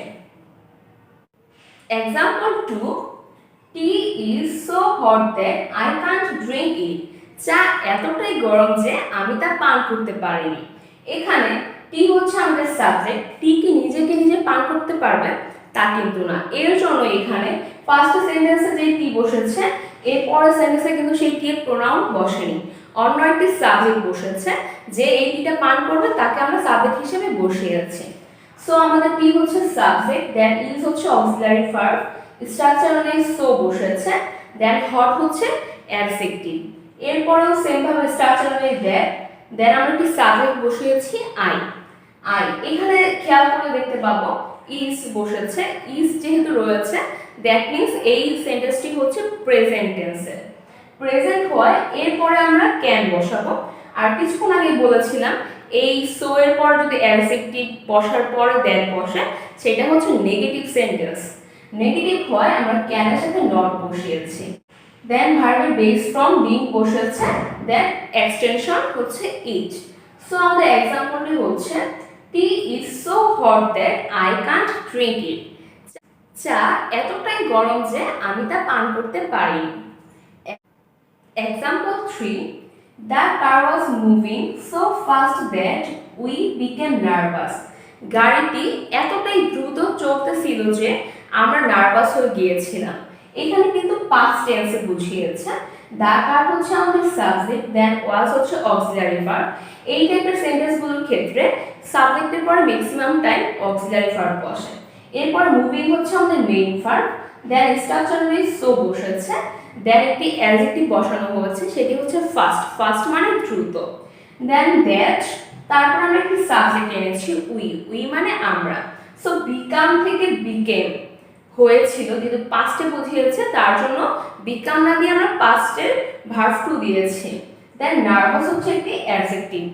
Example 2, T is so hot that I can't drink it. চা এতটাই গরম যে আমি তা পান করতে পারিনি। এখানে টি হচ্ছে আমাদের সাবজেক্ট, টি কি নিজেকে নিজে পান করতে পারবে তা কিন্তু না, এর জন্য এখানে ফার্স্ট সেন্টেন্সে যে টি বসেছে এর পরের সেন্টেন্সে কিন্তু সেই টি এর প্রোনাউন বসেনি, অন্য একটি সাবজেক্ট বসেছে, যে এই টিটা পান করবে তাকে আমরা সাবজেক্ট হিসেবে বসিয়েছি। সো আমাদের টি হচ্ছে সাবজেক্ট, দেন ইজ হচ্ছে অক্সিলারি ভার্ব, স্ট্রাকচার অনুযায়ী সো বসেছে, দেন হট হচ্ছে অ্যাডজেক্টিভ, এরপরেও সেম ভাবে স্ট্রাকচার অনুযায়ী দ্যাট, দেন আমরা একটি সাবজেক্ট বসিয়েছি আই। এখানে খেয়াল করে দেখতে পাবো ইজ বসেছে, ইজ যেহেতু রয়েছে দ্যাট মিনস এই সেন্টেন্সটি হচ্ছে প্রেজেন্ট টেন্সে। প্রেজেন্ট হয় এরপরে আমরা ক্যান বসাবো, আর কিছুক্ষণ আগে বলেছিলাম এই সো এর পর যদি অ্যাডজেক্টিভ বসার পরে দ্যাট বসে সেটা হচ্ছে নেগেটিভ সেন্টেন্স। নেগেটিভ হয় আমরা ক্যানের সাথে নট বসিয়েছি, দেন ভার্বের বেস ফ্রম বিং বসেছে, দেন এক্সটেনশন হচ্ছে ইট। সো আমাদের এক্সাম্পলটি হচ্ছে tea is so hot that I can't drink it. চা এতটাই গরম যে আমি তা পান করতে পারি। Example 3, the car was moving so fast that we became nervous. গাড়িটি এতটাই দ্রুত চলতেছিল যে আমরা নার্ভাস হয়ে গিয়েছিলাম। এখানে কিন্তু পাস্ট টেন্সে বুঝিয়েছে, দ্য কার হচ্ছে আমাদের সাবজেক্ট, দেন ওয়াজ হচ্ছে অক্সিলারি ভার্ব। এই টাইপের সেন্টেন্সগুলোর ক্ষেত্রে সাবজেক্টের পরে ম্যাক্সিমাম টাইম অক্সিলারি ভার্ব বসে। এরপর মুভিং হচ্ছে আমাদের মেইন ভার্ব, দেন স্ট্রাকচার অনুযায়ী সো বসেছে, দেন একটি অ্যাডজেক্টিভ বসানো হয়েছে সেটি হচ্ছে ফাস্ট, ফাস্ট মানে দ্রুত, দেন দ্যাট, তারপর আমরা একটি সাবজেক্ট এনেছি উই মানে আমরা। সো বিকাম থেকে বিকেম হয়েছিল যেহেতু পাস্টে বুঝিয়েছে তার জন্য বিকাম না দিয়ে আমরা পাস্টের ভার্ব টু দিয়েছি, দেন নার্ভাস হচ্ছে একটি অ্যাডজেক্টিভ।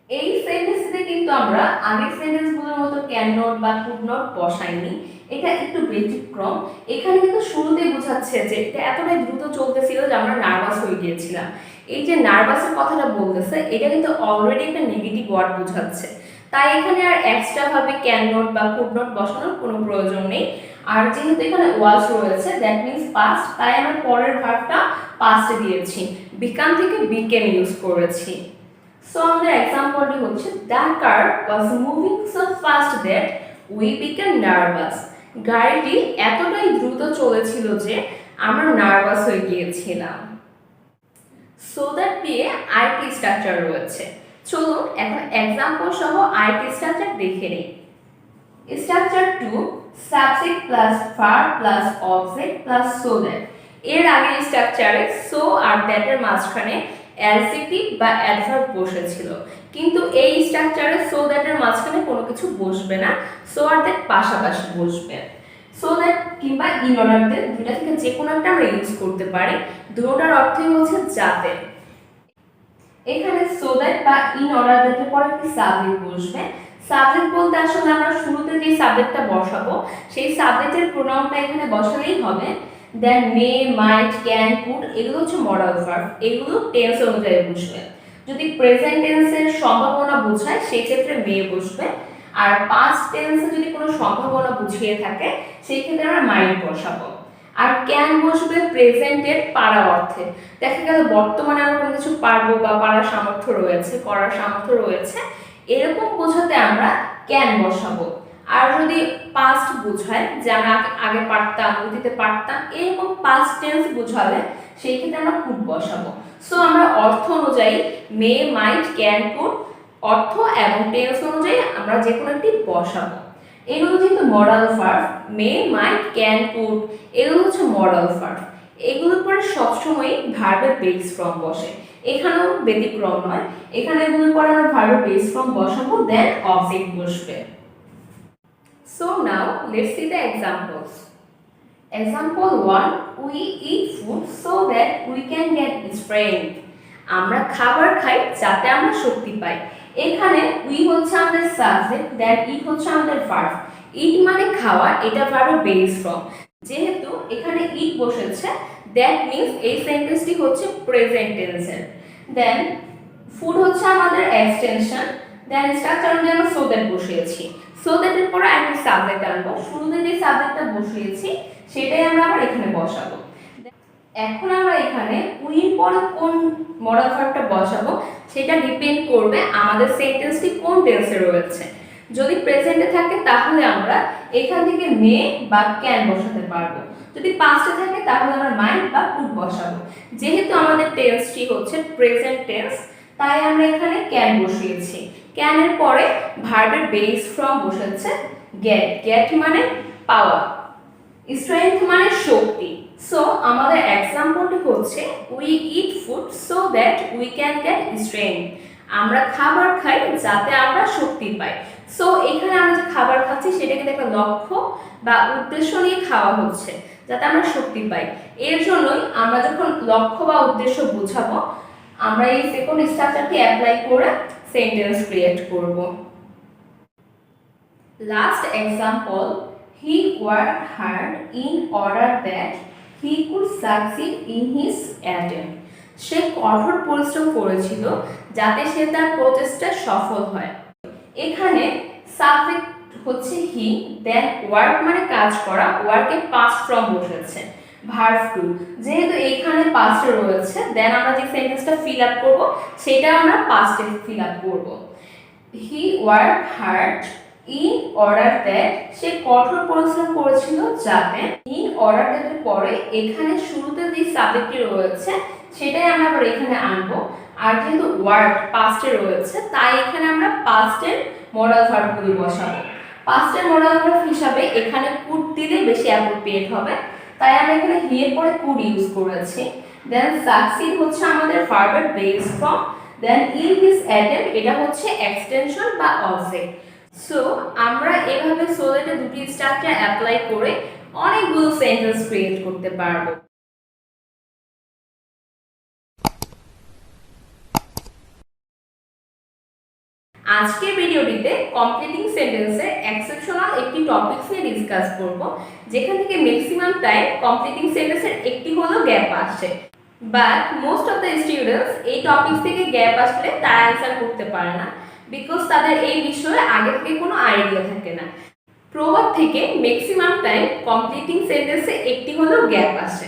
এই সেন্টেন্সে কিন্তু আমরা আগের সেন্টেন্সগুলোর মতো ক্যান নট বা কুড নট বসাইনি, এটা একটু ব্যতিক্রম। এখানে কিন্তু শুরুতেই বোঝাচ্ছে যে এটা এতটাই দ্রুত চলতেছিল যে আমরা নার্ভাস হয়ে গিয়েছিলাম। এই যে নার্ভাসের কথাটা বলতেছে এটা কিন্তু অলরেডি একটা নেগেটিভ ওয়ার্ড বোঝাচ্ছে, তাই এখানে আর এক্সট্রা ভাবে ক্যান নট বা কুড নট বসানোর কোনো প্রয়োজন নেই। আর যেহেতু এখানে ওয়াজ রয়েছে দ্যাট মিনস পাস্ট, তাই আমরা পরের ভার্বটা পাস্টে দিয়েছি, বিকাম থেকে বিকেম ইউজ করেছি। সো আমাদের এক্সাম্পলটি হচ্ছে the car was moving so fast that we became nervous. গাড়িটি এতটাই দ্রুত চলেছিল যে আমরা নার্ভাস হয়ে গিয়েছিলাম। সো দ্যাট দিয়ে আইটি স্ট্রাকচার রয়েছে। চলুন এখন এক্সাম্পল সহ আইটি স্ট্রাকচার দেখে নিই। Structure 2, subject plus verb plus object plus so that. এর আগের স্ট্রাকচারে সো আর দ্যাটের মাঝখানে অ্যাডজেক্টিভ বা অ্যাডভার্ব বসেছিল, কিন্তু এই স্ট্রাকচারে সো দ্যাটের মাঝখানে কোনো কিছু বসবে না, সো আর দ্যাট পাশাপাশি বসবে। সো দ্যাট কিংবা ইন অর্ডার দ্যাট দুইটা থেকে যে কোনো একটা আমরা ইউজ করতে পারি, দুটোটার অর্থই হচ্ছে যাতে। এখানে সো দ্যাট বা ইন অর্ডার দ্যাটের পর একটি সাবজেক্ট বসবে। সাবজেক্ট বলতে আসলে আমরা শুরুতে যে সাবজেক্টটা বসাবো সেই সাবজেক্টের প্রোনাউনটা এখানে বসালেই হবে। দেন মে, মাইট, ক্যান, কুড এগুলো হচ্ছে মডাল ভার্ব, এগুলো টেন্স অনুযায়ী বসবে। যদি প্রেজেন্ট টেন্সের সম্ভাবনা বোঝায় সেই ক্ষেত্রে মে বসবে, আর পাস্ট টেন্সে যদি কোনো সম্ভাবনা বুঝিয়ে থাকে সেই ক্ষেত্রে আমরা মাইট বসাবো। আর ক্যান বসবে প্রেজেন্টের পারা অর্থে। দেখা গেল বর্তমানে আমরা কোনো কিছু পারবো বা পারার সামর্থ্য রয়েছে, করার সামর্থ্য রয়েছে, এরকম বোঝাতে আমরা ক্যান বসাবো। আর যদি পাস্ট বোঝায় যে আমরা আগে পারতাম, অতীতে পারতাম, এরকম পাস্ট টেন্স বোঝালে সেই ক্ষেত্রে আমরা কুড বসাবো। সো আমরা অর্থ অনুযায়ী মে, মাইট, ক্যান, কুড অর্থ এবং টেন্স অনুযায়ী আমরা যে কোনো একটি বসাবো। এগুলো কিন্তু modal verb, may, might, can, could, এগুলো হচ্ছে মডাল ভার্ব। এগুলোর পরে সবসময় ভার্বের বেস ফর্ম বসে, এখানেও ব্যতিক্রম নয়। এখানে এগুলোর পরে আমরা ভার্বের বেস ফর্ম বসাবো, দেন অবজেক্ট বসবে। So now let's see the examples. Example 1, we eat food so that we can get strength. আমরা খাবার খাই যাতে আমরা শক্তি পাই। এখানে we হচ্ছে আমাদের সাবজেক্ট, that eat হচ্ছে আমাদের ভার্ব। eat মানে খাওয়া, এটা ভার্বের বেস ফর্ম। যেহেতু এখানে eat বসেছে, that means এই সেন্টেন্সটি হচ্ছে প্রেজেন্ট টেন্সের। দেন ফুড হচ্ছে আমাদের এক্সটেনশন, দেন স্ট্রাকচার অনুযায়ী আমরা so that বসিয়েছি। সো দ্যাটের পরে একটা সাবজেক্ট আনবো, শুরুতে যে সাবজেক্টটা বসিয়েছি সেটাই আমরা আবার এখানে বসাবো। এখন আমরা এখানে উইর পরে কোন মডাল ভার্বটা বসাবো সেটা ডিপেন্ড করবে আমাদের সেন্টেন্সটি কোন টেন্সে রয়েছে। যদি প্রেজেন্টে থাকে তাহলে আমরা এখান থেকে মে বা ক্যান বসাতে পারবো, যদি পাস্টে থাকে তাহলে আমরা মাইট বা কুড বসাবো। যেহেতু আমাদের টেন্সটি হচ্ছে প্রেজেন্ট টেন্স, তাই আমরা এখানে ক্যান বসিয়েছি। ক্যানের পরে ভার্বের বেস ফর্ম বসেছে গেট, গেট মানে পাওয়া, স্ট্রেংথ মানে শক্তি। সো আমাদের এক্সাম্পলটি হচ্ছে we eat food so that we can get strength. আমরা খাবার খাই যাতে আমরা শক্তি পাই। সো এখানে আমরা যে খাবার খাচ্ছি সেটা কিন্তু একটা লক্ষ্য বা উদ্দেশ্য নিয়ে খাওয়া হচ্ছে, যাতে আমরা শক্তি পাই। এর জন্যই আমরা যখন লক্ষ্য বা উদ্দেশ্য বোঝাবো, আমরা এই সেকেন্ড স্ট্রাকচারটি অ্যাপ্লাই করে সেন্টেন্স ক্রিয়েট করব। Last example, he worked hard in order that he could succeed in his attempt. সে কঠোর পরিশ্রম করেছিল যাতে সে তার প্রচেষ্টায় সফল হয়। এখানে সাবজেক্ট হচ্ছে হি, দেন ওয়ার্ক মানে কাজ করা, ওয়ার্কে পাস্ট ফর্ম বসেছে ভার্ব টু। যেহেতু এখানে পাস্টে রয়েছে, দেন আমরা যে সেন্টেন্সটা ফিল আপ করবো সেটা আমরা পাস্টে ফিল আপ করবো। He work hard in order that, সে কঠোর পরিশ্রম করেছিল যাতে। ইন অর্ডার দ্যাটের পরে এখানে শুরুতে যে সাবজেক্টটি রয়েছে সেটাই আমরা আবার এখানে আনবো। আর যেহেতু ওয়ার্ক পাস্টে রয়েছে, তাই এখানে আমরা পাস্টের মডাল ভার্বগুলি বসাবো। পাস্টের মডাল ভার্ব হিসাবে এখানে কুড দিলে বেশি অ্যাপ্রোপ্রিয়েট হবে, তাই আমরা এখানে হি এর পরে কুড ইউজ করেছি। দেন সাকসিড হচ্ছে আমাদের ভার্বের base form, then in his attempt এটা হচ্ছে এক্সটেনশন বা অবজেক্ট। সো আমরা এভাবে সো দ্যাটে দুটি স্ট্রাকচার অ্যাপ্লাই করে অনেকগুলো সেন্টেন্স ক্রিয়েট করতে পারবো। আজকের ভিডিওটিতে কমপ্লিটিং সেন্টেন্সের এক্সেপশনাল একটি টপিকস নিয়ে ডিসকাস করব, যেখান থেকে ম্যাক্সিমাম টাইম কমপ্লিটিং সেন্টেন্সের একটি হলো গ্যাপ আসে। But most of the students এই টপিকস থেকে গ্যাপ আসলে তারা অ্যান্সার করতে পারে না, বিকজ তাদের এই বিষয়ে আগে থেকে কোনো আইডিয়া থাকে না। প্রবাদ থেকে ম্যাক্সিমাম টাইম কমপ্লিটিং সেন্টেন্সে একটি হলেও গ্যাপ আসে।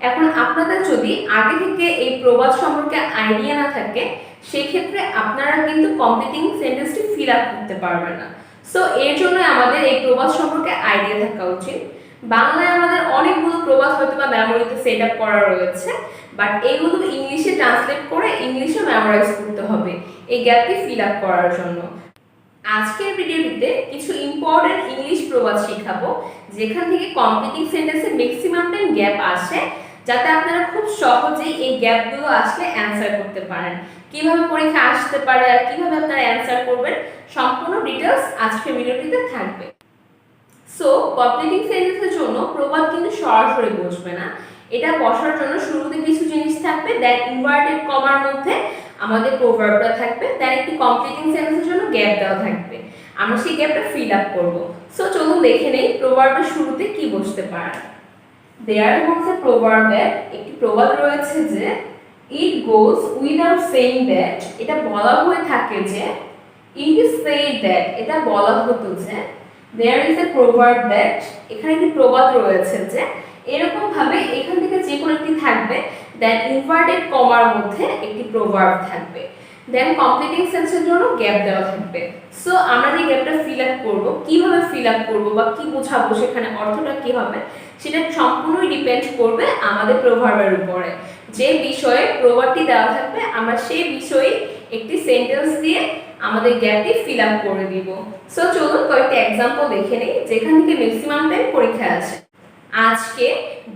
এখন আপনাদের যদি আগে থেকে এই প্রবাদ সম্পর্কে আইডিয়া না থাকে, সেক্ষেত্রে আপনারা কিন্তু কমপ্লিটিং সেন্টেন্সটি ফিল আপ করতে পারবেন না। সো এর জন্য আমাদের এই প্রবাদ সম্পর্কে আইডিয়া থাকা উচিত। বাংলায় আমাদের অনেকগুলো প্রবাদ হয়তো বা মেমোরিতে সেট আপ করা রয়েছে, বাট এগুলো ইংলিশে ট্রান্সলেট করে ইংলিশে মেমোরাইজ করতে হবে এই গ্যাপটি ফিল আপ করার জন্য। আজকের ভিডিওটিতে কিছু ইম্পর্টেন্ট ইংলিশ প্রবাদ শেখাবো, যেখান থেকে কমপ্লিটিং সেন্টেন্সে ম্যাক্সিমাম টাইম গ্যাপ আসে, যাতে আপনারা খুব সহজেই এই গ্যাপগুলো আসলে অ্যান্সার করতে পারেন। কিভাবে পরীক্ষা আসতে পারে আর কিভাবে আপনারা অ্যান্সার করবেন, সম্পূর্ণ ডিটেলস আজকের ভিডিওটিতে থাকবে। সো কমপ্লিটিং সেন্টেন্সের জন্য প্রবাদ কিন্তু সরাসরি বসবে না, এটা বসার জন্য শুরুতে কিছু জিনিস থাকবে, দেন ইনভার্টেড কমার মধ্যে আমাদের প্রভাবটা থাকবে, দেন একটি কমপ্লিটিং সেন্টেন্সের জন্য গ্যাপ দেওয়া থাকবে। আমরা সেই গ্যাপটা ফিল আপ করব। সো চলুন দেখে নেই প্রভাবের শুরুতে কি বসতে পারে। দেয়ার হচ্ছে প্রভাবের একটি প্রবাদ রয়েছে যে ইট গোজ উইদাউট সেইং দ্যাট, এটা বলা হয়ে থাকে যে। ইট ইজ সেড দ্যাট, এটা বলা হতো যে। দেয়ার ইজ এ প্রভাব দ্যাট, এখানে একটি প্রবাদ রয়েছে যে এরকম ভাবে এখান থেকে যে কোনো একটি থাকবে, দেন ইনভার্টেড কমার মধ্যে একটি প্রভার্ব থাকবে, দেন কমপ্লিটিং সেন্সের জন্য গ্যাপ দেওয়া থাকবে। সো আমরা যে গ্যাপটা ফিল আপ করবো, কিভাবে ফিল আপ করবো বা কি বোঝাবো, সেখানে অর্থটা কি হবে সেটা সম্পূর্ণই ডিপেন্ড করবে আমাদের প্রভার্বের উপরে। যে বিষয়ে প্রভাবটি দেওয়া থাকবে আমরা সেই বিষয়ে একটি সেন্টেন্স দিয়ে আমাদের গ্যাপটি ফিল আপ করে দিব। সো চলুন কয়েকটি এক্সাম্পল দেখে নিই যেখান থেকে ম্যাক্সিমাম টাইম পরীক্ষা আছে। আজকে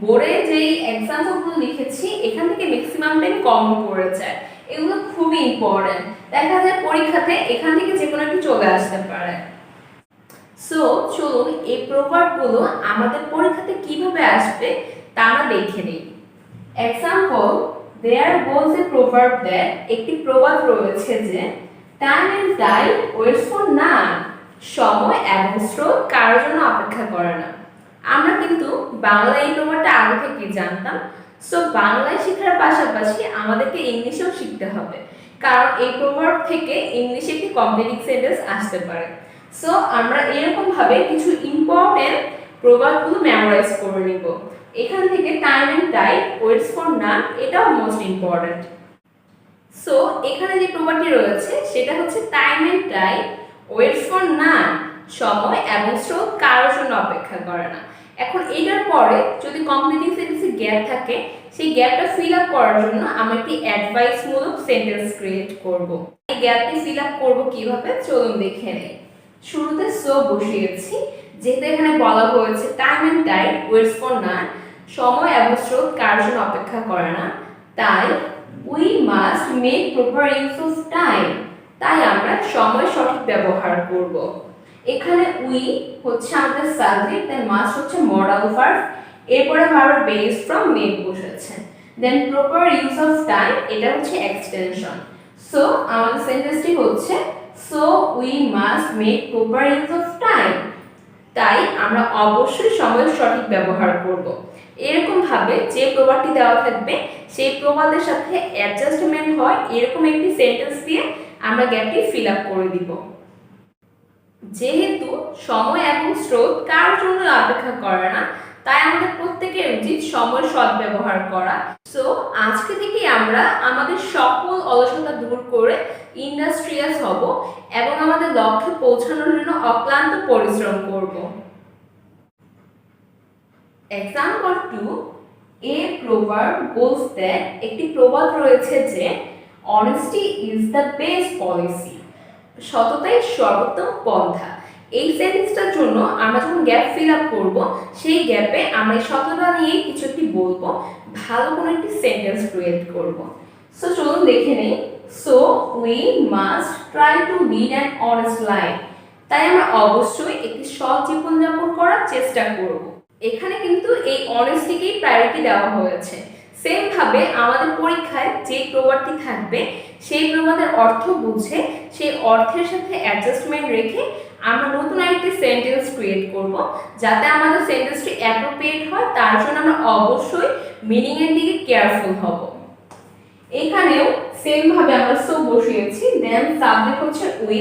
বোর্ডে যেই এক্সাম্পলগুলো লিখেছি এখান থেকে ম্যাক্সিমাম টাইম কমন পড়ে যায়, এগুলো খুবই ইম্পর্টেন্ট। দেখা যায় পরীক্ষাতে এখান থেকে যে কোনো একটি চলে আসতে পারে। সো চলুন এই প্রভাবগুলো আমাদের পরীক্ষাতে কিভাবে আসবে তা আমরা দেখে নিই। Example, there was a proverb that, একটি প্রবাদ রয়েছে যে time and tide waits for none, সময় এবং স্রোত কারোর জন্য অপেক্ষা করে না। আমরা কিন্তু বাংলা এই প্রবাদটা আগে থেকে জানতাম। সো বাংলায় শেখার পাশাপাশি আমাদেরকে ইংলিশেও শিখতে হবে, কারণ এই প্রভাব থেকে ইংলিশে একটি কমপ্লিটিং সেন্টেন্স আসতে পারে। সো আমরা এরকম ভাবে কিছু ইম্পর্টেন্ট প্রবাদগুলো মেমোরাইজ করে নিব। এখান থেকে time and tide waits for none, এটাও মোস্ট ইম্পর্টেন্ট। সো এখানে যে প্রবাদটি রয়েছে সেটা হচ্ছে time and tide waits for none, সময় এবং স্রোত কারোর জন্য অপেক্ষা করে না। এখন এটার পরে যদি কমপ্লিটিং সেন্টেন্সে গ্যাপ থাকে, সেই গ্যাপটা ফিল আপ করার জন্য আমরা একটি অ্যাডভাইসমূলক সেন্টেন্স ক্রিয়েট করব। এই গ্যাপটি ফিল আপ করব কিভাবে চলুন দেখে নেই। শুরুতে সো বসিয়েছি, যেহেতু এখানে বলা হয়েছে time and tide waits for none, সময় এবং স্রোত কারোর জন্য অপেক্ষা করে না, তাই we must make proper use of time, তাই আমরা সময় সঠিক ব্যবহার করব। এখানে উই হচ্ছে আমাদের সাবজেক্ট, দেন মাস্ট হচ্ছে মডাল ভার্ব, এরপরে ভার্ব বেস ফ্রম মেক বসেছে, দেন প্রপার ইউজ অফ টাইম এটা হচ্ছে এক্সটেনশন। সো আমাদের সেন্টেন্সটি হচ্ছে so we must make proper use of time, তাই আমরা অবশ্যই সময়ের সঠিক ব্যবহার করব। এরকম ভাবে যে প্রবাদটি দেওয়া থাকবে সেই প্রবাদের সাথে অ্যাডজাস্টমেন্ট হয় এরকম একটি সেন্টেন্স দিয়ে আমরা গ্যাপটি ফিল আপ করে দিব। যেহেতু সময় এবং স্রোত কারোর জন্য অপেক্ষা করে না, তাই আমাদের প্রত্যেকের উচিত সময়ের সদ্ব্যবহার করা। সো আজকে থেকে আমরা আমাদের সকল অলসতা দূর করে ইন্ডাস্ট্রিয়াস হব এবং আমাদের লক্ষ্যে পৌঁছানোর জন্য অক্লান্ত পরিশ্রম করব। Example 2, a proverb goes that, একটি প্রবাদ রয়েছে যে honesty is the best policy, সততাই সর্বোত্তম পন্থা। এই সেন্টেন্সটার জন্য আমরা যখন গ্যাপ ফিল আপ করব, সেই গ্যাপে আমরা সততা নিয়ে কিছু একটি বলবো, ভালো কোনো একটি সেন্টেন্স ক্রিয়েট করব। সো চলুন দেখে নেই। So we must try to lead an honest life, তাই আমরা অবশ্যই একটি সৎ জীবনযাপন করার চেষ্টা করব। এখানে কিন্তু এই অনেস্টিকেই প্রায়োরিটি দেওয়া হয়েছে। সেম ভাবে আমাদের পরীক্ষায় যে প্রবাদটি থাকবে সেই প্রবাদের অর্থ বুঝে সেই অর্থের সাথে অ্যাডজাস্টমেন্ট রেখে আমরা নতুন আরেকটি সেন্টেন্স ক্রিয়েট করব, যাতে আমাদের সেন্টেন্সটি অ্যাপ্রোপ্রিয়েট হয়। তার জন্য আমরা অবশ্যই মিনিং এর দিকে কেয়ারফুল হব। এখানেও সেম ভাবে আমরা সো বসিয়েছি, দেন সাবজেক্ট হচ্ছে উই,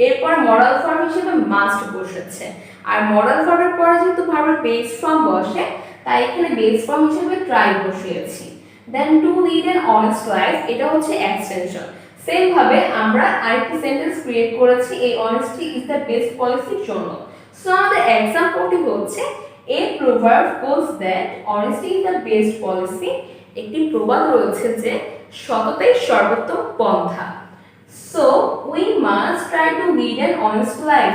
এরপর মডাল ফর্ম হিসেবে মাস্ট বসেছে। আর মডাল ফর্মের পরে যেহেতু ভার্বের বেস ফর্ম বসে, তাই এখানে বেস ফর্ম হিসেবে ট্রাই বসিয়েছি। Then to lead an honest life, এটা হচ্ছে এক্সটেনশন। সেম ভাবে আমরা আরেকটি সেন্টেন্স ক্রিয়েট করেছি এই অনেস্টি ইজ দ্য বেস্ট পলিসির জন্য। সো আমাদের এক্সাম্পলটি হচ্ছে a proverb goes that honesty is the best policy, একটি প্রবাদ রয়েছে যে সততাই সর্বোত্তম পন্থা। So we must try to lead an honest life,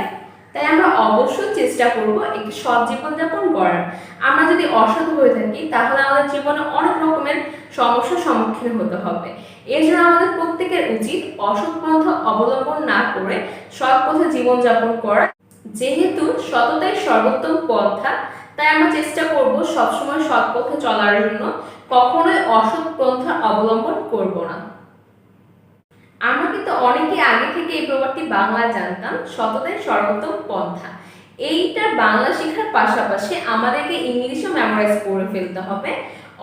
তাই আমরা অবশ্যই চেষ্টা করব একটি সৎ জীবনযাপন করার। আমরা যদি অসৎ হয়ে থাকি তাহলে আমাদের জীবনে অনেক রকমের সমস্যার সম্মুখীন হতে হবে। এর জন্য আমাদের প্রত্যেকের উচিত অসৎ পন্থা অবলম্বন না করে সৎ পথে জীবনযাপন করা। যেহেতু সততাই সর্বোত্তম পন্থা, তাই আমরা চেষ্টা করব সবসময় সৎ পথে চলার জন্য, কখনোই অসৎ পন্থা অবলম্বন করব না। আমরা কিন্তু অনেকে আগে থেকে এই প্রবাদটি বাংলা জানতাম, সততাই সর্বোত্তম পন্থা। এইটা বাংলা শেখার পাশাপাশি আমাদেরকে ইংলিশও মেমোরাইজ করে ফেলতে হবে।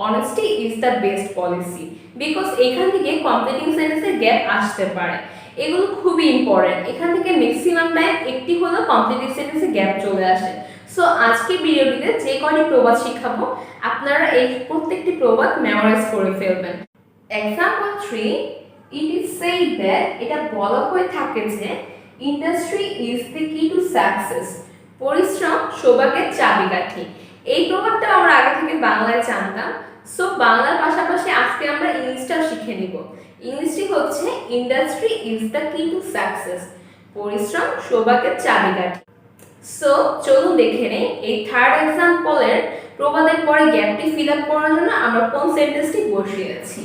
Honesty is the best policy, because এখান থেকে কমপ্লিটিং সেন্টেন্সের গ্যাপ আসতে পারে। এগুলো খুবই ইম্পর্টেন্ট। এখান থেকে ম্যাক্সিমাম টাইম একটি হলেও কমপ্লিটিং সেন্টেন্সে গ্যাপ চলে আসে। সো আজকে ভিডিওটিতে যে কয়টি প্রবাদ শিখাবো আপনারা এই প্রত্যেকটি প্রবাদ মেমোরাইজ করে ফেলবেন। Example 3, it is said that, এটা বলা হয়ে থাকে যে industry is the key to success, পরিশ্রম সৌভাগ্যের চাবিকাঠি। এই প্রবাদটা আমরা আগে থেকে বাংলায় জানতাম, সো বাংলার পাশাপাশি আজকে আমরা ইংলিশটাও শিখে নিব। ইংলিশটি হচ্ছে industry is the key to success, পরিশ্রম সৌভাগ্যের চাবিকাঠি। সো চলুন দেখে নেই এই থার্ড এক্সাম্পলের প্রবাদের পরে গ্যাপটি ফিল আপ করার জন্য আমরা কোন সেন্টেন্সটি বসিয়েছি।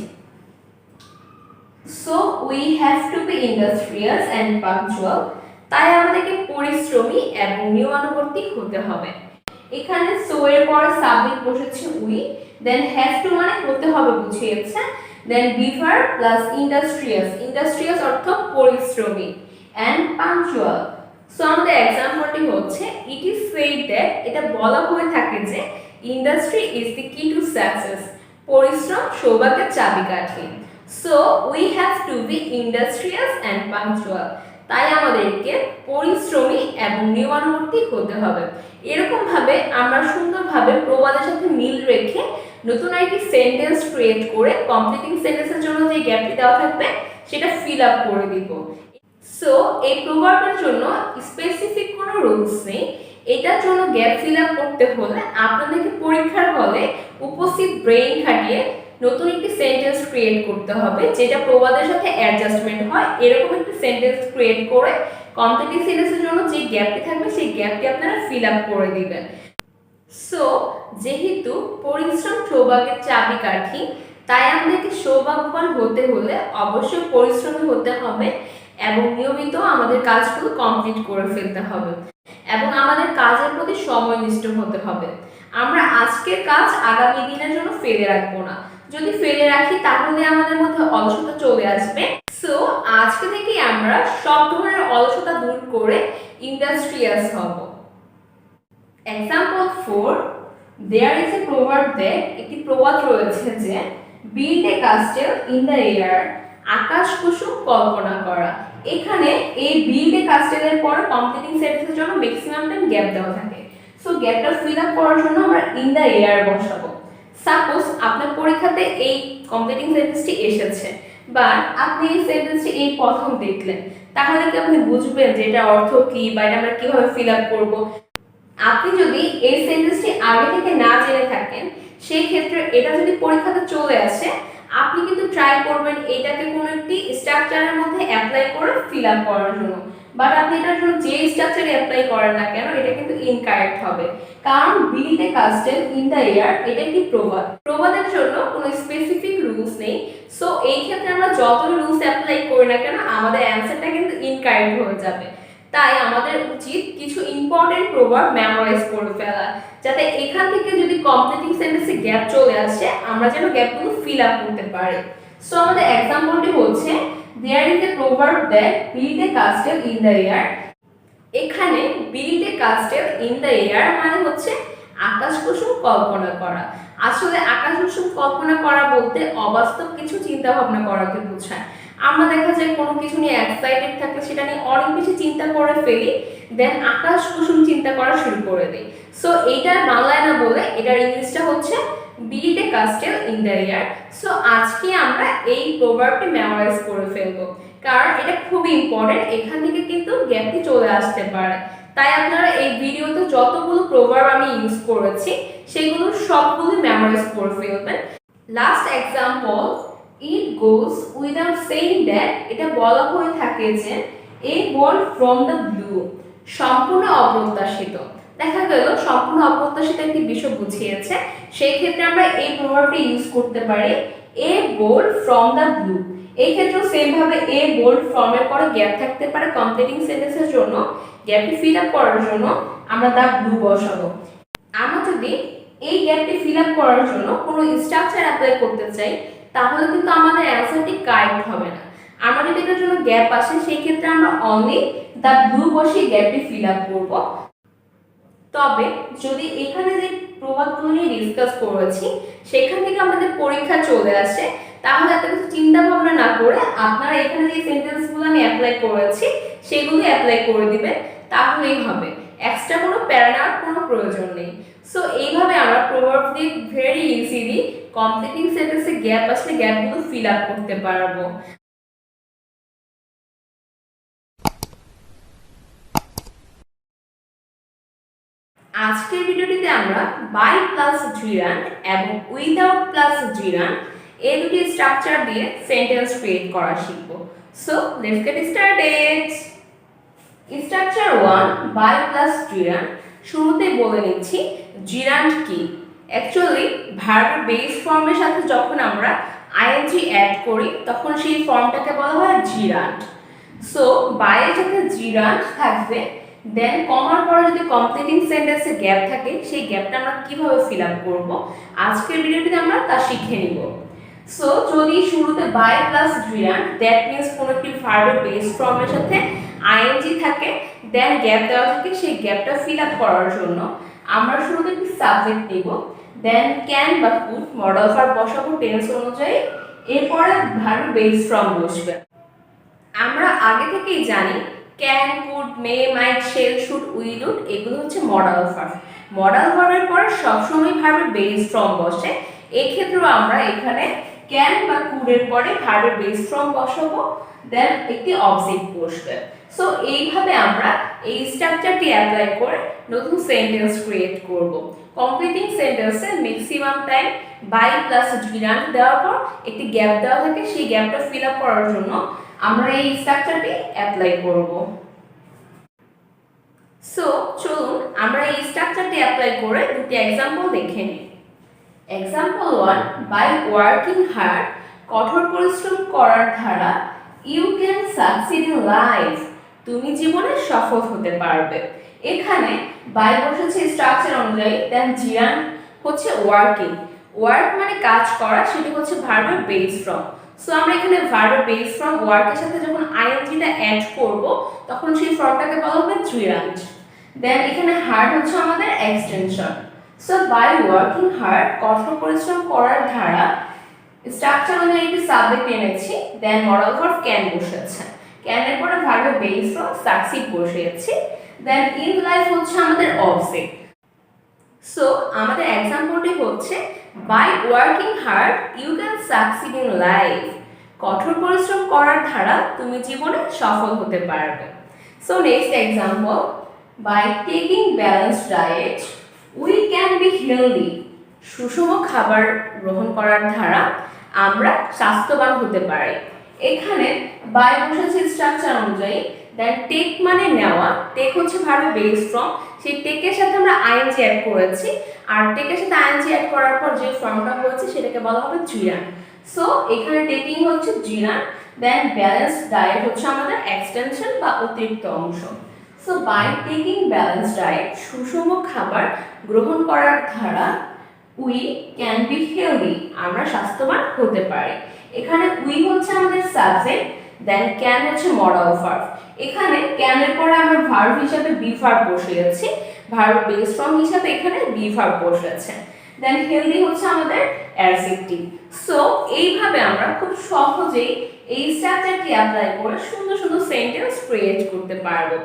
So we have to be industrious and punctual, তাই আমাদেরকে পরিশ্রমী এবং নিয়মানুবর্তী হতে হবে। এখানে সো এর পরে সাবজেক্ট বসেছে উই, দেন হ্যাভ টু মানে হতে হবে বুঝিয়েছে, দেন বিভার প্লাস ইন্ডাস্ট্রিয়াস, ইন্ডাস্ট্রিয়াস অর্থ পরিশ্রমী, অ্যান্ড পাংচুয়াল। সো আমাদের এক্সাম্পলটি হচ্ছে ইট ইজ সেড দ্যাট, এটা বলা হয়ে থাকে যে industry is the key to success, পরিশ্রম সৌভাগ্যের চাবিকাঠি। So we have to be industrious and punctual, তাই আমাদেরকে পরিশ্রমী এবং নিয়মানুবর্তী হতে হবে। এরকম ভাবে আমরা সুন্দরভাবে প্রবাদের সাথে মিল রেখে নতুন একটি সেন্টেন্স ক্রিয়েট করে কমপ্লিটিং সেন্টেন্সের জন্য যে গ্যাপটি দেওয়া থাকবে সেটা ফিল আপ করে দিব। সো এই প্রবাদের জন্য স্পেসিফিক কোনো রুলস নেই, এটার জন্য গ্যাপ ফিল আপ করতে হলে আপনাদেরকে পরীক্ষার হলে উপস্থিত ব্রেইন খাটিয়ে নতুন একটি সেন্টেন্স ক্রিয়েট করতে হবে যেটা প্রবাদের সাথে অ্যাডজাস্টমেন্ট হয়। এরকম একটি সেন্টেন্স ক্রিয়েট করে কমপ্লিটিং সেন্টেন্সের জন্য যে গ্যাপটি থাকবে সেই গ্যাপটি আপনারা ফিল আপ করে দিবেন। সো যেহেতু পরিশ্রম সৌভাগ্যের চাবিকাঠি, তাই আমাদেরকে সৌভাগ্যবান হতে হলে অবশ্যই পরিশ্রমী হতে হবে এবং নিয়মিত আমাদের কাজগুলো কমপ্লিট করে ফেলতে হবে এবং আমাদের কাজের প্রতি সময়নিষ্ঠ হতে হবে। আমরা আজকের কাজ আগামী দিনের জন্য ফেলে রাখবো না, যদি ফেলে রাখি তাহলে আমাদের মধ্যে অলসতা চলে আসবে। সো আজকে থেকে আমরা সব ধরনের অলসতা দূর করে ইন্ডাস্ট্রিয়াস হব। Example 4, there is a proverb that, একটি প্রবাদ রয়েছে যে build a castle in the air, আকাশ কুসুম কল্পনা করা। এখানে এই বিল্ড এ কাস্টেলের পর কমপ্লিটিং সেন্টেন্সের জন্য ম্যাক্সিমাম টাইম গ্যাপ দেওয়া থাকে। সো গ্যাপটা ফিল আপ করার জন্য আমরা ইন দ্য এয়ার বসাবো। সাপোজ আপনার পরীক্ষাতে এই কমপ্লিটিং সেন্টেন্সটি এসেছে, বা আপনি এই সেন্টেন্সটি এই প্রথম দেখলেন, তাহলে কি আপনি বুঝবেন যে এটা অর্থ কি বা এটা আমরা কিভাবে ফিল আপ করবো। আপনি যদি এই সেন্টেন্সটি আগে থেকে না জেনে থাকেন, সেই ক্ষেত্রে এটা যদি পরীক্ষাতে চলে আসে, আপনি কিন্তু ট্রাই করবেন এটাকে কোনো একটি স্ট্রাকচারের মধ্যে অ্যাপ্লাই করে ফিল আপ করার জন্য। বাট আপনি এটার জন্য যে স্ট্রাকচারে অ্যাপ্লাই করেন না কেন, এটা কিন্তু ইনকারেক্ট হবে, কারণ build a castle in the air এটা একটি প্রবাদ। প্রবাদের জন্য কোনো স্পেসিফিক রুলস নেই। সো এই ক্ষেত্রে আমরা যত রুলস অ্যাপ্লাই করি না কেন, আমাদের অ্যান্সারটা কিন্তু ইনকারেক্ট হয়ে যাবে। তাই আমাদের উচিত কিছু ইম্পর্টেন্ট প্রভাব মেমোরাইজ করে ফেলা, যাতে এখান থেকে যদি কমপ্লিটিং সেন্টেন্সে গ্যাপ চলে আসে আমরা যেন গ্যাপগুলো ফিল আপ করতে পারি। সো আমাদের এক্সাম্পলটি হচ্ছে there is a proverb that build a castle in the air. এখানে build a castle in the air মানে হচ্ছে আকাশ কুসুম কল্পনা করা। আসলে আকাশ কুসুম কল্পনা করা বলতে অবাস্তব কিছু চিন্তা ভাবনা করাকে বোঝায়। আমরা দেখা যায় কোনো কিছু নিয়ে এক্সাইটেড থাকলে সেটা নিয়ে অনেক বেশি চিন্তা করে ফেলি, দেন আকাশ কুসুম চিন্তা করা শুরু করে দিই। সো এইটার বাংলায় না বলে এটার ইংলিশটা হচ্ছে build a castle in the air. So আজকে আমরা এই প্রভার্বটি মেমোরাইজ করে ফেলবো, কারণ এটা খুবই ইম্পর্টেন্ট, এখান থেকে কিন্তু গ্যাপটি চলে আসতে পারে। তাই আপনারা এই ভিডিওতে যতগুলো প্রভার্ব আমি ইউজ করেছি সেগুলো সবগুলো মেমোরাইজ করে ফেলবেন। Last example, it goes without saying that, এটা বলা হয়ে থাকে যে এ বল ফ্রম দ্য ব্লু, সম্পূর্ণ অপ্রত্যাশিত। দেখা গেল সম্পূর্ণ অপ্রত্যাশিত একটি বিষয় বুঝিয়েছে, সেই ক্ষেত্রে আমরা এই প্রভাবটি ইউজ করতে পারি এ বোল্ড ফ্রম দ্য ব্লু। এই ক্ষেত্রে সেম ভাবে এ বোল্ড ফ্রম এর পরে গ্যাপ থাকতে পারে কমপ্লিটিং সেন্টেন্সের জন্য, গ্যাপটি ফিল আপ করার জন্য আমরা দা ব্লু বসাবো। আমরা যদি এই গ্যাপটি ফিল আপ করার জন্য কোনো স্ট্রাকচার অ্যাপ্লাই করতে চাই তাহলে কিন্তু আমাদের অ্যান্সারটি কারেক্ট হবে না। আমরা যদি এটার জন্য গ্যাপ আসে সেই ক্ষেত্রে আমরা অনলি দা ব্লু বসিয়ে গ্যাপটি ফিল আপ করব। তবে যদি এখানে যে প্রবাদগুলো নিয়ে ডিসকাস করেছি সেখান থেকে আমাদের পরীক্ষা চলে আসে, তাহলে এত কিছু চিন্তা ভাবনা না করে আপনারা এখানে যে সেন্টেন্সগুলো আমি অ্যাপ্লাই করেছি সেগুলো অ্যাপ্লাই করে দিবেন, তাহলেই হবে। এক্সট্রা কোনো প্যারা নেওয়ার কোনো প্রয়োজন নেই। সো এইভাবে আমরা প্রভাব দিয়ে ভেরি ইজিলি কমপ্লিটিং সেন্টেন্সে গ্যাপ আসলে গ্যাপগুলো ফিল আপ করতে পারবো। আজকের ভিডিওটিতে আমরা বাই প্লাস জিরান্ড এবং উইদাউট প্লাস জিরান্ড এই দুটি স্ট্রাকচার দিয়ে সেন্টেন্স ক্রিয়েট করা শিখব। So let's get started. Structure 1 by plus gerund. শুরুতে বলে নিচ্ছি জিরান্ড কি। অ্যাকচুয়ালি ভার্বের বেস ফর্মের সাথে যখন আমরা আইএনজি অ্যাড করি তখন সেই ফর্মটাকে বলা হয় জিরান্ড। সো বাইয়ের সাথে জিরান্ড থাকবে, দেন কমার পরে যদি কমপ্লিটিং সেন্টেন্সে গ্যাপ থাকে সেই গ্যাপটা আমরা কিভাবে ফিল আপ করব আজকের ভিডিওটিতে আমরা তা শিখে নিব। সো যদি শুরুতে by plus gerund that means কোনো একটি ভার্বের বেস ফর্মের সাথে আইএনজি থাকে, দেন গ্যাপ দেওয়া থাকে, সেই গ্যাপটা ফিল আপ করার জন্য আমরা শুরুতে একটি সাবজেক্ট নিব, দেন ক্যান বা কুড মডেল ভার্ব বসাবো টেন্স অনুযায়ী, এরপরে ভার্বের বেস ফর্ম বসবে। আমরা আগে থেকেই জানি can, could, may, might, shall, should, will, would এগুলো হচ্ছে মডাল ভার্ব। মডাল ভার্বের পরে সবসময় ভার্বের বেস ফর্ম বসে। এই ক্ষেত্রেও আমরা এখানে ক্যান বা কুডের পরে ভার্বের বেস ফর্ম বসাবো, দেন একটি অবজেক্ট বসবে। সো এইভাবে আমরা এই স্ট্রাকচারটি অ্যাপ্লাই করে নতুন সেন্টেন্স ক্রিয়েট করব। কমপ্লিটিং সেন্টেন্সে maximum time by plus gerund দেওয়ার পর একটি গ্যাপ দেওয়া থাকে, সেই গ্যাপটা ফিল আপ করার জন্য আমরা এই স্ট্রাকচারটি অ্যাপ্লাই করব। সো চলুন আমরা এই স্ট্রাকচারটি অ্যাপ্লাই করে দুটি এক্সাম্পল দেখে নিই। এক্সাম্পল 1 বাই ওয়ার্কিং হার্ড, কঠোর পরিশ্রম করার দ্বারা you can succeed in life, তুমি জীবনে সফল হতে পারবে। এখানে বাই বসেছে স্ট্রাকচার অনুযায়ী, দেন জিরান্ড হচ্ছে ওয়ার্কিং। ওয়ার্ক মানে কাজ করা, সেটি হচ্ছে ভার্বের বেস ফর্ম। সো আমরা এখানে ভার্বের বেস ফর্ম ওয়ার্কের সাথে যখন আইএনজিটা অ্যাড করব তখন সেই ফর্মটাকে বলা হবে জিরান্ড। দেন এখানে হার্ড হচ্ছে আমাদের extension. So by working hard, কঠোর পরিশ্রম করার ধারা, স্ট্রাকচার অনুযায়ী একটি সাবজেক্ট এনেছি, দেন মডেল ভার্ব ক্যান বসেছে, ক্যানের পরে ভার্বের বেস ফর্ম সাকসিড বসিয়েছি, দেন ইন লাইফ হচ্ছে আমাদের অবজেক্ট। সো আমাদের এক্সাম্পলটি হচ্ছে by working hard you can succeed in life, কঠোর পরিশ্রম করার দ্বারা তুমি জীবনে সফল হতে পারবে। So next example by taking balanced diet we can be healthy, সুষম খাবার গ্রহণ করার দ্বারা আমরা স্বাস্থ্যবান হতে পারি। এখানে বাই বসেছে স্ট্রাকচার অনুযায়ী, দেন টেক মানে নেওয়া, টেক হচ্ছে ভার্বের বেস ফর্ম, সেই টেকের সাথে আমরা আইএনজি অ্যাড করেছি, আর টেকের সাথে আইএনজি অ্যাড করার পর যে ফর্মটা হয়েছে সেটাকে বলা হবে জিরান্ড। সো এখানে টেকিং হচ্ছে জিরান্ড, দেন ব্যালেন্সড ডায়েট হচ্ছে আমাদের এক্সটেনশন বা অতিরিক্ত অংশ। So by taking balanced diet, সুষম খাবার গ্রহণ করার দ্বারা উই ক্যান বি হেলদি, আমরা স্বাস্থ্যবান হতে পারি। এখানে উই হচ্ছে আমাদের সাবজেক্ট, দেন ক্যান হচ্ছে মডাল ভার্ব। এখানে ক্যানের পরে আমরা ভার্ব হিসাবে বি ভার্ব বসিয়েছি, ভার্ব বেস ফর্ম হিসাবে এখানে বি ভার্ব বসেছে, দেন হেলদি হচ্ছে আমাদের অ্যাডজেক্টিভ। সো এইভাবে আমরা খুব সহজেই এই স্ট্রাকচারটি অ্যাপ্লাই করে সুন্দর সুন্দর সেন্টেন্স ক্রিয়েট করতে পারবো।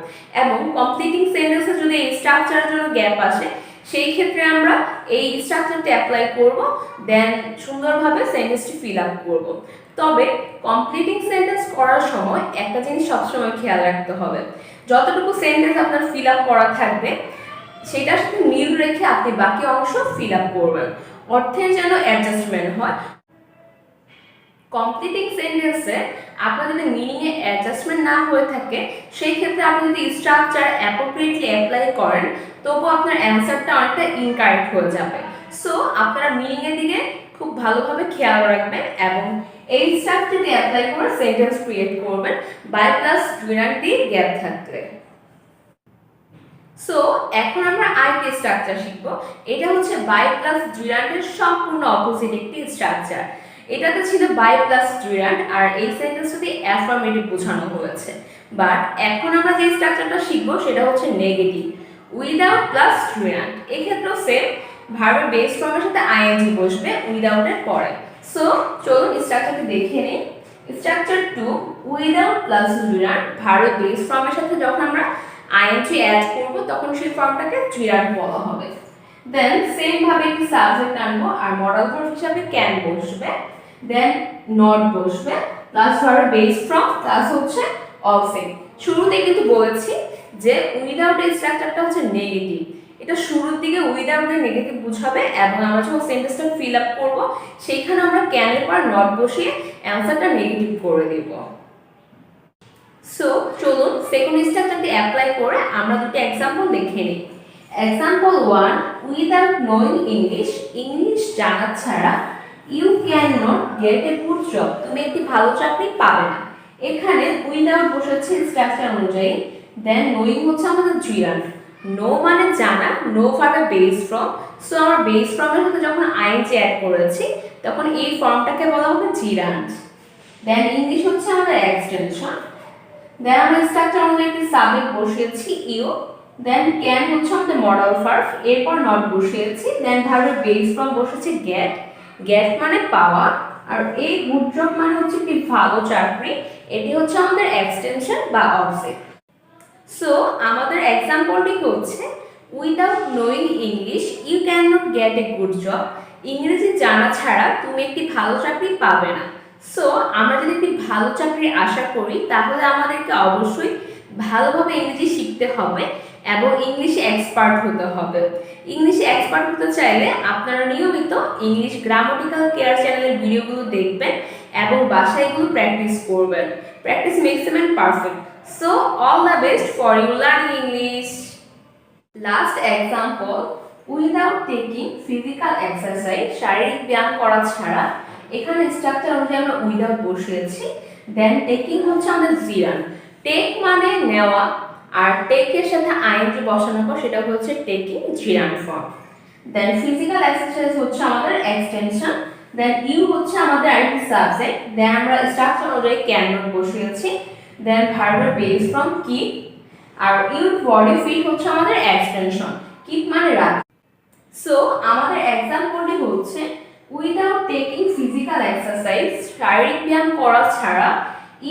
এবং কমপ্লিটিং সেন্টেন্সে যদি এই স্ট্রাকচারের জন্য গ্যাপ আসে সেই ক্ষেত্রে আমরা এই স্ট্রাকচারটি অ্যাপ্লাই করব, দেন সুন্দরভাবে সেন্টেন্সটি ফিল আপ করব। তবে কমপ্লিটিং সেন্টেন্স করার সময় একটা জিনিস সবসময় খেয়াল রাখতে হবে, যতটুকু সেন্টেন্স আপনার ফিল আপ করা থাকবে সেটার সাথে মিল রেখে আপনি বাকি অংশ ফিল আপ করবেন, অর্থের যেন অ্যাডজাস্টমেন্ট হয়। কমপ্লিটিং সেন্টেন্সে আপনার যদি মিনিংয়ে অ্যাডজাস্টমেন্ট না হয়ে থাকে সেই ক্ষেত্রে আপনি যদি স্ট্রাকচার অ্যাপ্রোপ্রিয়েটলি অ্যাপ্লাই করেন তবু আপনার অ্যান্সারটা অনেকটা ইনকারেক্ট হয়ে যাবে। সো আপনারা মিনিংয়ের দিকে খুব ভালোভাবে খেয়াল রাখবেন এবং এই স্ট্রাকচারটি অ্যাপ্লাই করে সেন্টেন্স ক্রিয়েট করবেন বাই প্লাস জিরান্ড দিয়ে গ্যাপ থাকলে। সো এখন আমরা আরেকটি স্ট্রাকচার শিখব। এটা হচ্ছে বাই প্লাস জিরান্ডের সম্পূর্ণ অপোজিট একটি স্ট্রাকচার। এটাতে ছিল বাই প্লাস জিরান্ড আর এই সেন্টেন্সটাতে অ্যাফার্মেটিভ বোঝানো হয়েছে, বাট এখন আমরা যে স্ট্রাকচারটা শিখব সেটা হচ্ছে নেগেটিভ, উইদাউট প্লাস জিরান্ড। এক্ষেত্রেও সেম, ভার্বের বেস ফর্মের সাথে আইএনজি বসবে উইদাউটের পরে। সো চলুন স্ট্রাকচারটি দেখে নিই। স্ট্রাকচার 2 উইদাউট প্লাস জিরান্ড, ভার্বের বেস ফর্মের সাথে যখন আমরা আইএনজি অ্যাড করব তখন সেই ফর্মটাকে জিরান্ট বলা হবে। দেন সেম ভাবে একটি সাবজেক্ট আনবো আর মডেল ভার্ব হিসাবে ক্যান বসবে, দেন নট বসবে, plus verb base from plus হচ্ছে অবজেক্ট। শুরুতে কিন্তু বলেছি যে উইদাউট এই স্ট্রাকচারটা হচ্ছে নেগেটিভ, এটা শুরুর দিকে উইদাউট এর নেগেটিভ বুঝাবে এবং আমরা যখন সেন্টেন্সটা ফিল আপ করব সেইখানে আমরা ক্যান এর পর নট বসিয়ে অ্যানসারটা নেগেটিভ করে দেব। সো চলুন সেকেন্ড স্ট্রাকচারটি অ্যাপ্লাই করে আমরা দুটো एग्जांपल দেখে নিই। Example 1, without knowing English, English জানা ছাড়া you can not get a good job, তুমি একটি ভালো চাকরি পাবে না। এখানে উইদাউট বসেছে স্ট্রাকচার অনুযায়ী, দেন নোইং হচ্ছে আমাদের জিরান্ট, নো মানে জানা, know verb base form, so আমরা বেস ফ্রমের সাথে যখন আইএনজি অ্যাড করেছি তখন এই ফর্মটাকে বলা হবে জিরান্ট। দেন ইংলিশ হচ্ছে আমাদের এক্সটেনশন, দেন আমরা স্ট্রাকচার অনুযায়ী একটি সাবজেক্ট বসিয়েছি ইউ, দেন ক্যান হচ্ছে আমাদের মডেল ভার্ব, এরপর নট বসিয়েছি, দেন ভার্বের বেস ফর্ম বসেছে গেট, গেট মানে পাওয়া, আর এই গুড জব মানে হচ্ছে কি ভালো চাকরি, এটি হচ্ছে আমাদের এক্সটেনশন বা অবজেক্ট। সো আমাদের এক্সাম্পলটি হচ্ছে without knowing English you can not get a good job, ইংরেজি জানা ছাড়া তুমি একটি ভালো চাকরি পাবে না। সো আমরা যদি একটি ভালো চাকরি আশা করি তাহলে আমাদেরকে অবশ্যই ভালোভাবে ইংরেজি শিখতে হবে এবং ইংলিশে এক্সপার্ট হতে হবে। ইংলিশে এক্সপার্ট হতে চাইলে আপনারা নিয়মিত ইংলিশ গ্রামাটিক্যাল কেয়ার চ্যানেলের ভিডিওগুলো দেখবেন এবং বাসায় এগুলো প্র্যাকটিস করবেন। Practice makes a man perfect. So all the best for you learning English. Last example, without taking physical exercise, শারীরিক ব্যায়াম করা ছাড়া, এখানে স্ট্রাকচার অনুযায়ী আমরা উইদাউট বসিয়েছি, দেন টেকিং হচ্ছে আমাদের জিরান, টেক মানে নেওয়া আর টেকের সাথে আইএনজি বসানোর পর সেটা হচ্ছে টেকিং জিরান ফর্ম, দেন ফিজিক্যাল এক্সারসাইজ হচ্ছে আমাদের এক্সটেনশন, দেন ইউ হচ্ছে আমাদের আরেকটি সাবজেক্ট, দেন আমরা স্ট্রাকচার অনুযায়ী ক্যান নট বসিয়েছি, দেন ভার্বের বেস ফ্রম কিপ, আর ইউর বডি ফিট হচ্ছে আমাদের এক্সটেনশন, কিপ মানে রাখা। সো আমাদের এক্সাম্পলটি হচ্ছে উইদাউট টেকিং ফিজিক্যাল এক্সারসাইজ, শারীরিক ব্যায়াম করা ছাড়া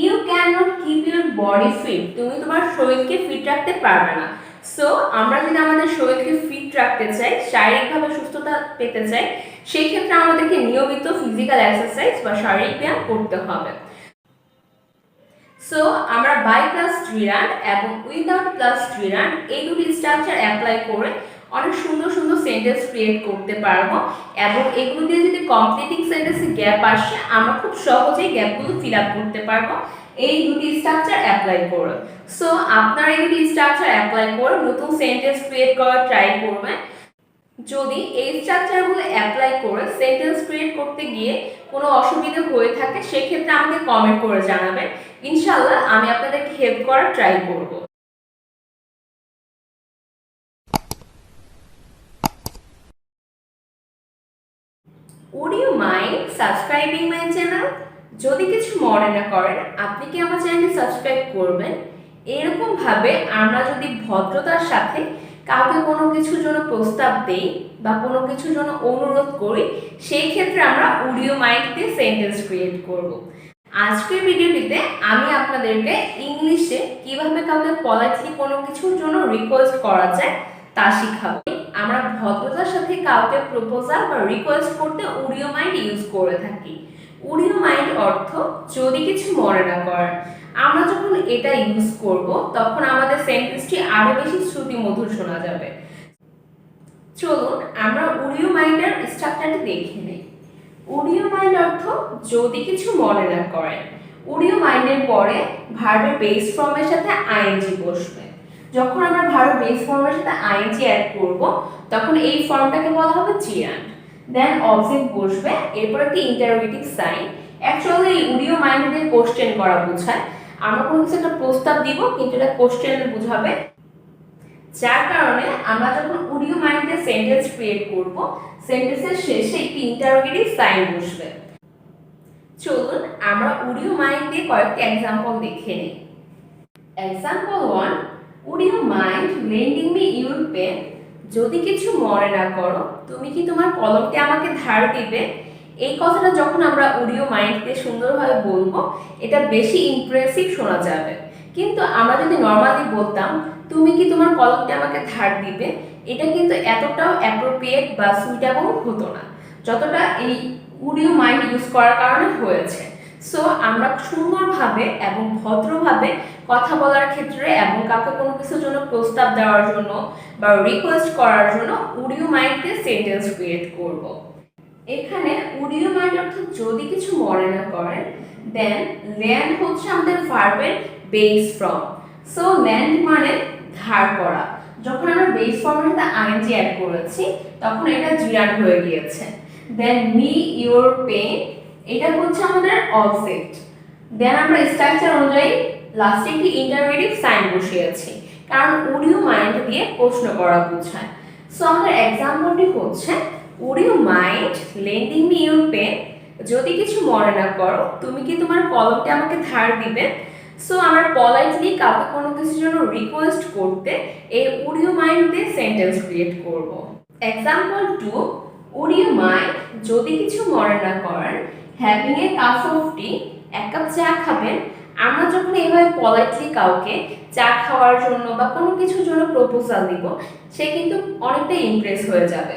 you can not keep your body fit, তুমি তোমার শরীরকে ফিট রাখতে পারবে না। সো আমরা যদি আমাদের শরীরকে ফিট রাখতে চাই, শারীরিকভাবে সুস্থতা পেতে চাই, সেই ক্ষেত্রে আমাদেরকে নিয়মিত ফিজিক্যাল এক্সারসাইজ বা শারীরিক ব্যায়াম করতে হবে। সো আমরা বাই প্লাস জিরান্ট এবং উইদাউট প্লাস জিরান্ট এই দুটি স্ট্রাকচার অ্যাপ্লাই করে অনেক সুন্দর সুন্দর সেন্টেন্স ক্রিয়েট করতে পারবো এবং এগুলো দিয়ে যদি কমপ্লিটিং সেন্টেন্সে গ্যাপ আসে আমরা খুব সহজেই গ্যাপগুলো ফিল আপ করতে পারবো এই দুটি স্ট্রাকচার অ্যাপ্লাই করে। সো আপনারা এই দুটি স্ট্রাকচার অ্যাপ্লাই করে নতুন সেন্টেন্স ক্রিয়েট করার ট্রাই করবেন। যদি এই স্ট্রাকচারগুলো অ্যাপ্লাই করে সেন্টেন্স ক্রিয়েট করতে গিয়ে কোনো অসুবিধা হয়ে থাকে সেক্ষেত্রে আমাকে কমেন্ট করে জানাবেন, ইনশাআল্লাহ আমি আপনাদেরকে হেল্প করার ট্রাই করব। Would you mind subscribing my channel? যদি কিছু মনে না করেন আপনি কি আমার চ্যানেলটি সাবস্ক্রাইব করবেন? এরকম ভাবে আমরা যদি ভদ্রতার সাথে কাউকে কোনো কিছুর জন্য প্রস্তাব দেই বা কোনো কিছুর জন্য অনুরোধ করি সেই ক্ষেত্রে আমরা উড ইউ মাইন্ড দিয়ে সেন্টেন্স ক্রিয়েট করব। আজকের ভিডিওটিতে আমি আপনাদেরকে ইংলিশে কিভাবে কাউকে পলাইটলি কোনো কিছুর জন্য রিকোয়েস্ট করা যায় তা শিখাবো। আমরা ভদ্রতার সাথে কাউকে প্রপোজাল বা রিকোয়েস্ট করতে উড ইউ মাইন্ড ইউজ করে থাকি। উড ইউ মাইন্ড অর্থ যদি কিছু মনে না করেন। আমরা যখন এটা ইউজ করব তখন আমাদের সেন্টেন্সটি আরো বেশি শ্রুতি মধুর শোনা যাবে। চলুন আমরা উড ইউ মাইন্ডের স্ট্রাকচারটি দেখে নিই। উড ইউ মাইন্ড অর্থ যদি কিছু মনে না করেন। উড ইউ মাইন্ডের পরে ভার্বের বেস ফর্মের সাথে আইএনজি বসবে। যখন আমরা ভার্বের বেস ফর্মের সাথে আইএনজি অ্যাড করব তখন এই ফর্মটাকে বলা হবে জিরান্ট, দেন অবজেক্ট বসবে, এরপর একটি ইন্টারোগেটিভ সাইন। অ্যাকচুয়ালি এই উড ইউ মাইন্ড দিয়ে কোশ্চেন করা বোঝায়, আমরা কোনো কিছু একটা প্রস্তাব দিব কিন্তু এটা কোশ্চেন বোঝাবে, যার কারণে আমরা যখন উড ইউ মাইন্ড দিয়ে সেন্টেন্স ক্রিয়েট করব সেন্টেন্সের শেষে একটি ইন্টারোগেটিভ সাইন বসবে। চলুন আমরা উড ইউ মাইন্ড দিয়ে কয়েকটি एग्जांपल দেখে নিই। Example 1, would you mind lending me your pen? যদি কিছু মনে না করো তুমি কি তোমার কলমটি আমাকে ধার দিবে? এই কথাটা যখন আমরা উড ইউ মাইন্ড দিয়ে সুন্দরভাবে বলবো এটা বেশি ইমপ্রেসিভ শোনা যাবে, কিন্তু আমরা যদি নরমালি বলতাম তুমি কি তোমার কলমটি আমাকে ধার দিবে, এটা কিন্তু এতটাও অ্যাপ্রোপ্রিয়েট বা সুইটেবল হতো না যতটা এই উড ইউ মাইন্ড ইউজ করার কারণে হয়েছে। সো আমরা সুন্দরভাবে এবং ভদ্রভাবে কথা বলার ক্ষেত্রে এবং কাউকে কোনো কিছুর জন্য প্রস্তাব দেওয়ার জন্য বা রিকোয়েস্ট করার জন্য উড ইউ মাইন্ড দিয়ে সেন্টেন্স ক্রিয়েট করব। এখানে উড ইউ মাইন্ড অর্থ যদি কিছু মনে না করেন, দেন ল্যান্ড হচ্ছে আমাদের ভার্বের বেস ফর্ম। সো ল্যান্ড মানে ধার করা। যখন আমরা বেস ফর্মের সাথে আইএনজি অ্যাড করেছি তখন এটা জিরান্ড হয়ে গিয়েছে। দেন মি ইওর পে, এটা হচ্ছে আমাদের অবজেক্ট। দেন আমরা স্ট্রাকচার অনুযায়ী লাস্টে একটি ইন্টারোগেটিভ সাইন বসিয়েছি, কারণ উড ইউ মাইন্ড দিয়ে প্রশ্ন করা বোঝায়। সো আমাদের এক্সাম্পলটি হচ্ছে would you mind lending me your pen, যদি কিছু মনে না করো তুমি কি তোমার কলমটি আমাকে ধার দিবে। সো আমরা পলাইটলি কাউকে কোনো কিছুর জন্য রিকোয়েস্ট করতে এই উড ইউ মাইন্ড দিয়ে সেন্টেন্স ক্রিয়েট করব। এক্সাম্পল 2, উড ইউ মাইন্ড যদি কিছু মনে না করেন হ্যাভিং এ কাপ অফ টি, এক কাপ চা খাবেন। আমরা যখন এইভাবে পলাইটলি কাউকে চা খাওয়ার জন্য বা কোনো কিছুর জন্য প্রপোজাল দিব, সে কিন্তু অনেকটা ইমপ্রেস হয়ে যাবে।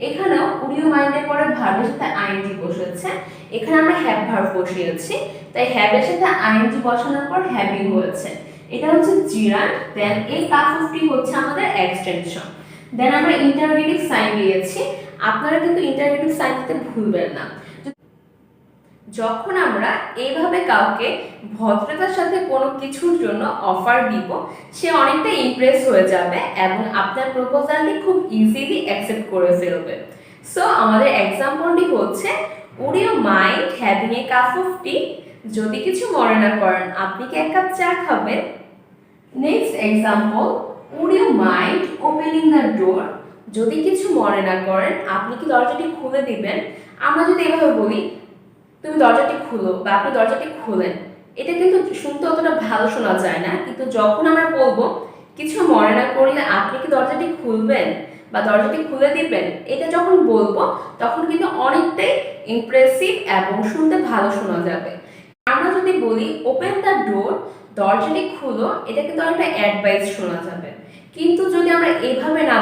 এখানেও উড ইউ মাইন্ডের পরে ভার্বের সাথে আইএনজি বসেছে, এখানে আমরা হ্যাভ ভার্ব বসিয়েছি, তাই হ্যাভের সাথে আইএনজি বসানোর পর হ্যাভিং হয়েছে। এটা হচ্ছে জিরান্ড। দেন এই কাপ অফ টি হচ্ছে আমাদের এক্সটেনশন। দেন আমরা ইন্টারোগেটিভ সাইন দিয়েছি, আপনারা কিন্তু ইন্টারোগেটিভ সাইন দিতে ভুলবেন না। যখন আমরা এইভাবে কাউকে ভদ্রতার সাথে কোনো কিছুর জন্য অফার দিব, সে অনেকটা ইমপ্রেস হয়ে যাবে এবং আপনার প্রপোজালটি খুব ইজিলি অ্যাকসেপ্ট করে ফেলবে। সো আমাদের এক্সাম্পলটি হচ্ছে would you mind having a cup of tea, যদি কিছু মনে না করেন আপনি কি এক কাপ চা খাবেন। Next example, would you mind opening the door, যদি কিছু মনে না করেন আপনি কি দরজাটি খুলে দিবেন। আমরা যদি এভাবে বলি তুমি দরজাটি খুলো বা আপনি দরজাটি খুলেন, এটা কিন্তু শুনতে অতটা ভালো শোনা যায় না, কিন্তু যখন আমরা বলবো কিছু মনে না করলে আপনি কি দরজাটি খুলবেন বা দরজাটি খুলে দিবেন, এটা যখন বলবো তখন কিন্তু অনেকটাই ইমপ্রেসিভ এবং শুনতে ভালো শোনা যাবে। আমরা যদি বলি ওপেন দ্য ডোর, দরজাটি খুলো, এটা কিন্তু অনেকটা অ্যাডভাইস শোনা যাবে। কিন্তু যদি আমরা এভাবে না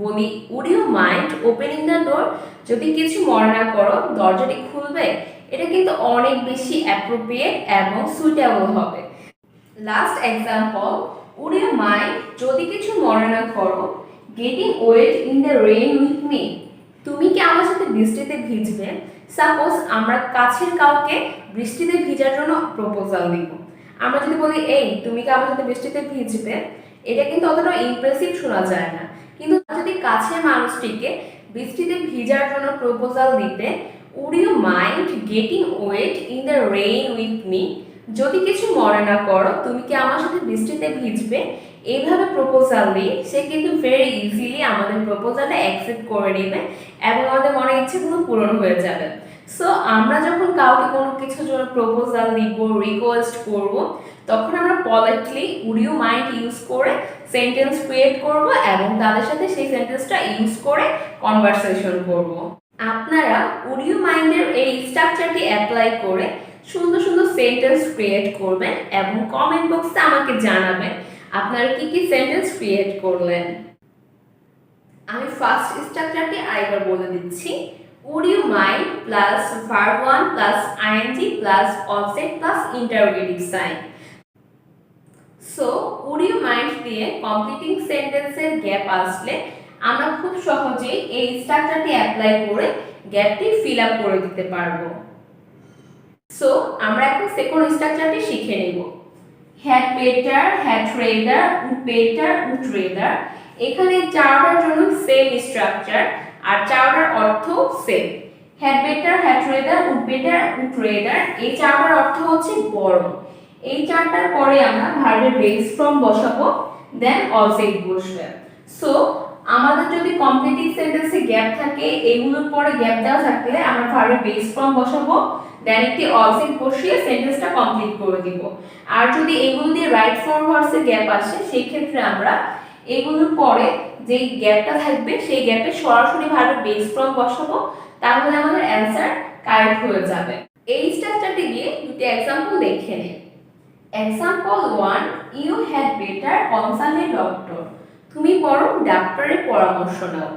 বলি would you mind opening the door, যদি কিছু মনে না করো দরজাটি খুলবে, এটা কিন্তু অনেক বেশি অ্যাপ্রোপ্রিয়েট এবং সুইটেবল হবে। Last example, would you mind যদি কিছু মনে না করো getting wet in the rain with me, তুমি কি আমার সাথে বৃষ্টিতে ভিজবে। সাপোজ আমরা কাছের কাউকে বৃষ্টিতে ভিজার জন্য প্রপোজাল দিব, আমরা যদি বলি এই তুমি কি আমার সাথে বৃষ্টিতে ভিজবে, এটা কিন্তু অতটা ইমপ্রেসিভ শোনা যায় না। কিন্তু যদি কাছের মানুষটিকে বৃষ্টিতে ভিজার জন্য প্রপোজাল দিতে would you mind getting wet in the rain with me, যদি কিছু মনে না করো তুমি কি আমার সাথে বৃষ্টিতে ভিজবে, এইভাবে প্রপোজাল দিই, সে কিন্তু ভেরি ইজিলি আমাদের প্রপোজালটা অ্যাকসেপ্ট করে নেবে এবং আমাদের মনের ইচ্ছেগুলো পূরণ হয়ে যাবে। সো আমরা যখন কাউকে কোনো কিছুর জন্য প্রপোজাল দিব, রিকোয়েস্ট করব, তখন আমরা politely would you mind use করে সেন্টেন্স ক্রিয়েট করব এবং তাদের সাথে সেই সেন্টেন্সটা ইউজ করে কনভারসেশন করব। আপনারা উড ইউ মাইন্ডের এই স্ট্রাকচারটি অ্যাপ্লাই করে সুন্দর সুন্দর সেন্টেন্স ক্রিয়েট করবেন এবং কমেন্ট বক্সে আমাকে জানাবেন আপনারা কি কি সেন্টেন্স ক্রিয়েট করলেন। আমি ফার্স্ট স্ট্রাকচারটি আরেকবার বলে দিচ্ছি, would you mind plus verb 1 plus ing plus object plus interrogative sign. So would you mind দিয়ে কমপ্লিটিং সেন্টেন্সের গ্যাপ আসলে আমরা খুব সহজেই এই স্ট্রাকচারটি অ্যাপ্লাই করে গ্যাপটি ফিল আপ করে দিতে পারবো। সো আমরা এখন সেকেন্ড স্ট্রাকচারটি শিখে নেব। had better, had rather, would better, would rather, এখানে চারটার জন্য সেম স্ট্রাকচার আর চারটার অর্থ same. had better, had rather, would better, would rather, এই চারটার অর্থ হচ্ছে বরং। এই চারটার পরে আমরা ভার্বের বেস ফর্ম বসাবো, দেন অবজেক্ট বসবে। সো আমাদের যদি কমপ্লিটিং সেন্টেন্সে গ্যাপ থাকে, এগুলোর পরে গ্যাপ দেওয়া থাকলে আমরা ভার্বের বেস ফর্ম বসাবো, দেন একটি অবজেক্ট বসিয়ে সেন্টেন্সটা কমপ্লিট করে দিব। আর যদি এগুলো দিয়ে রাইট ফর্ম ভার্সে গ্যাপ আসে, সেই ক্ষেত্রে আমরা এগুলোর পরে যে গ্যাপটা থাকবে সেই গ্যাপে সরাসরি ভার্বের বেস ফর্ম বসাবো, তাহলে আমাদের অ্যানসার কারেক্ট হয়ে যাবে। এই স্ট্রাকচারটি দিয়ে দুটি एग्जांपल দেখে নিন। Example 1, you had better consult a doctor. তুমি বরং ডাক্তারের পরামর্শ নাও।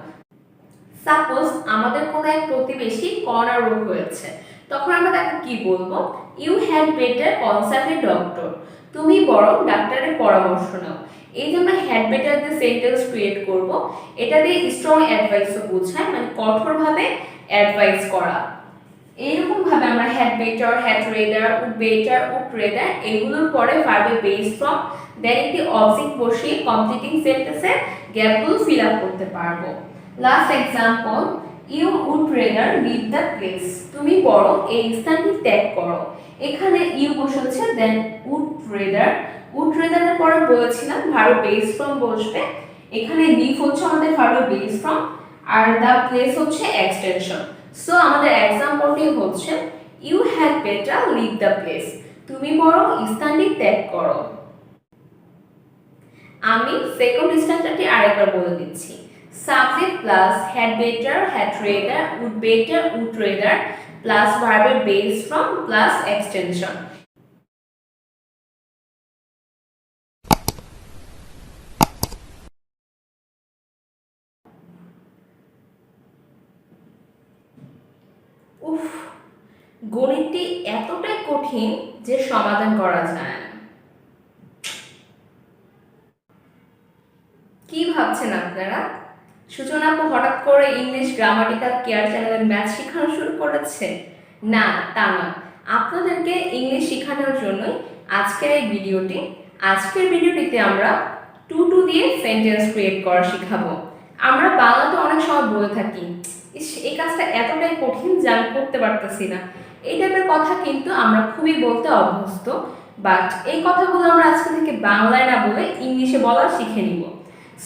সাপোজ আমাদের কোনো এক প্রতিবেশী করোনা রোগ হয়েছে, তখন আমরা তাকে কি বলবো? You had better consult a doctor. তুমি বরং ডাক্তারের পরামর্শ নাও। এই যে আমরা হ্যাড বেটার দিয়ে সেন্টেন্স ক্রিয়েট করব, এটা দিয়ে স্ট্রং অ্যাডভাইসও বোঝায়, মানে কঠোরভাবে অ্যাডভাইস করা। এইরকম ভাবে আমরা had better, had rather, would better, would rather এগুলোর পরে ভার্বে বেস ফ্রম দেন একটি অবজেক্ট বসিয়ে কমপ্লিটিং সেন্টেন্সে গ্যাপগুলো ফিল আপ করতে পারবো। Last example, you would rather leave the place. তুমি বরং এই স্থানটি ত্যাগ করো। এখানে ইউ বসেছে, দেন উড রেদার। উড রেদারের পরে বলেছিলাম ভার্ব বেস ফ্রম বসবে। এখানে লিভ হচ্ছে আমাদের ভার্ব বেস ফ্রম, আর দ্য প্লেস হচ্ছে এক্সটেনশন। সো আমাদের এক্সাম্পলটি হচ্ছে you had better leave the place. তুমি বরং স্থানটি ত্যাগ করো। আমি সেকেন্ড স্ট্রাকচারটি আরেকবার বলে দিচ্ছি। Subject plus had better, had rather, would better, would rather plus ভার্বের বেস ফ্রম প্লাস এক্সটেনশন। উফ, গণিতটি এতটাই কঠিন যে সমাধান করা যায় না। কি ভাবছেন আপনারা? সূচনা আপু হঠাৎ করে ইংলিশ গ্রামাটিক্যাল কেয়ার চ্যানেলের ম্যাথ শেখানো শুরু করেছে? না, তা না। আপনাদেরকে ইংলিশ শেখানোর জন্যই আজকের এই ভিডিওটি। আজকের ভিডিওটিতে আমরা টু টু দিয়ে সেন্টেন্স ক্রিয়েট করা শেখাবো। আমরা বাংলাতে অনেক সময় বলে থাকি, এই কাজটা এতটাই কঠিন যে আমি করতে পারতেছি না। এই টাইপের কথা কিন্তু আমরা খুবই বলতে অভ্যস্ত, বাট এই কথাগুলো আমরা আজকে থেকে বাংলায় না বলে ইংলিশে বলা শিখে নিব।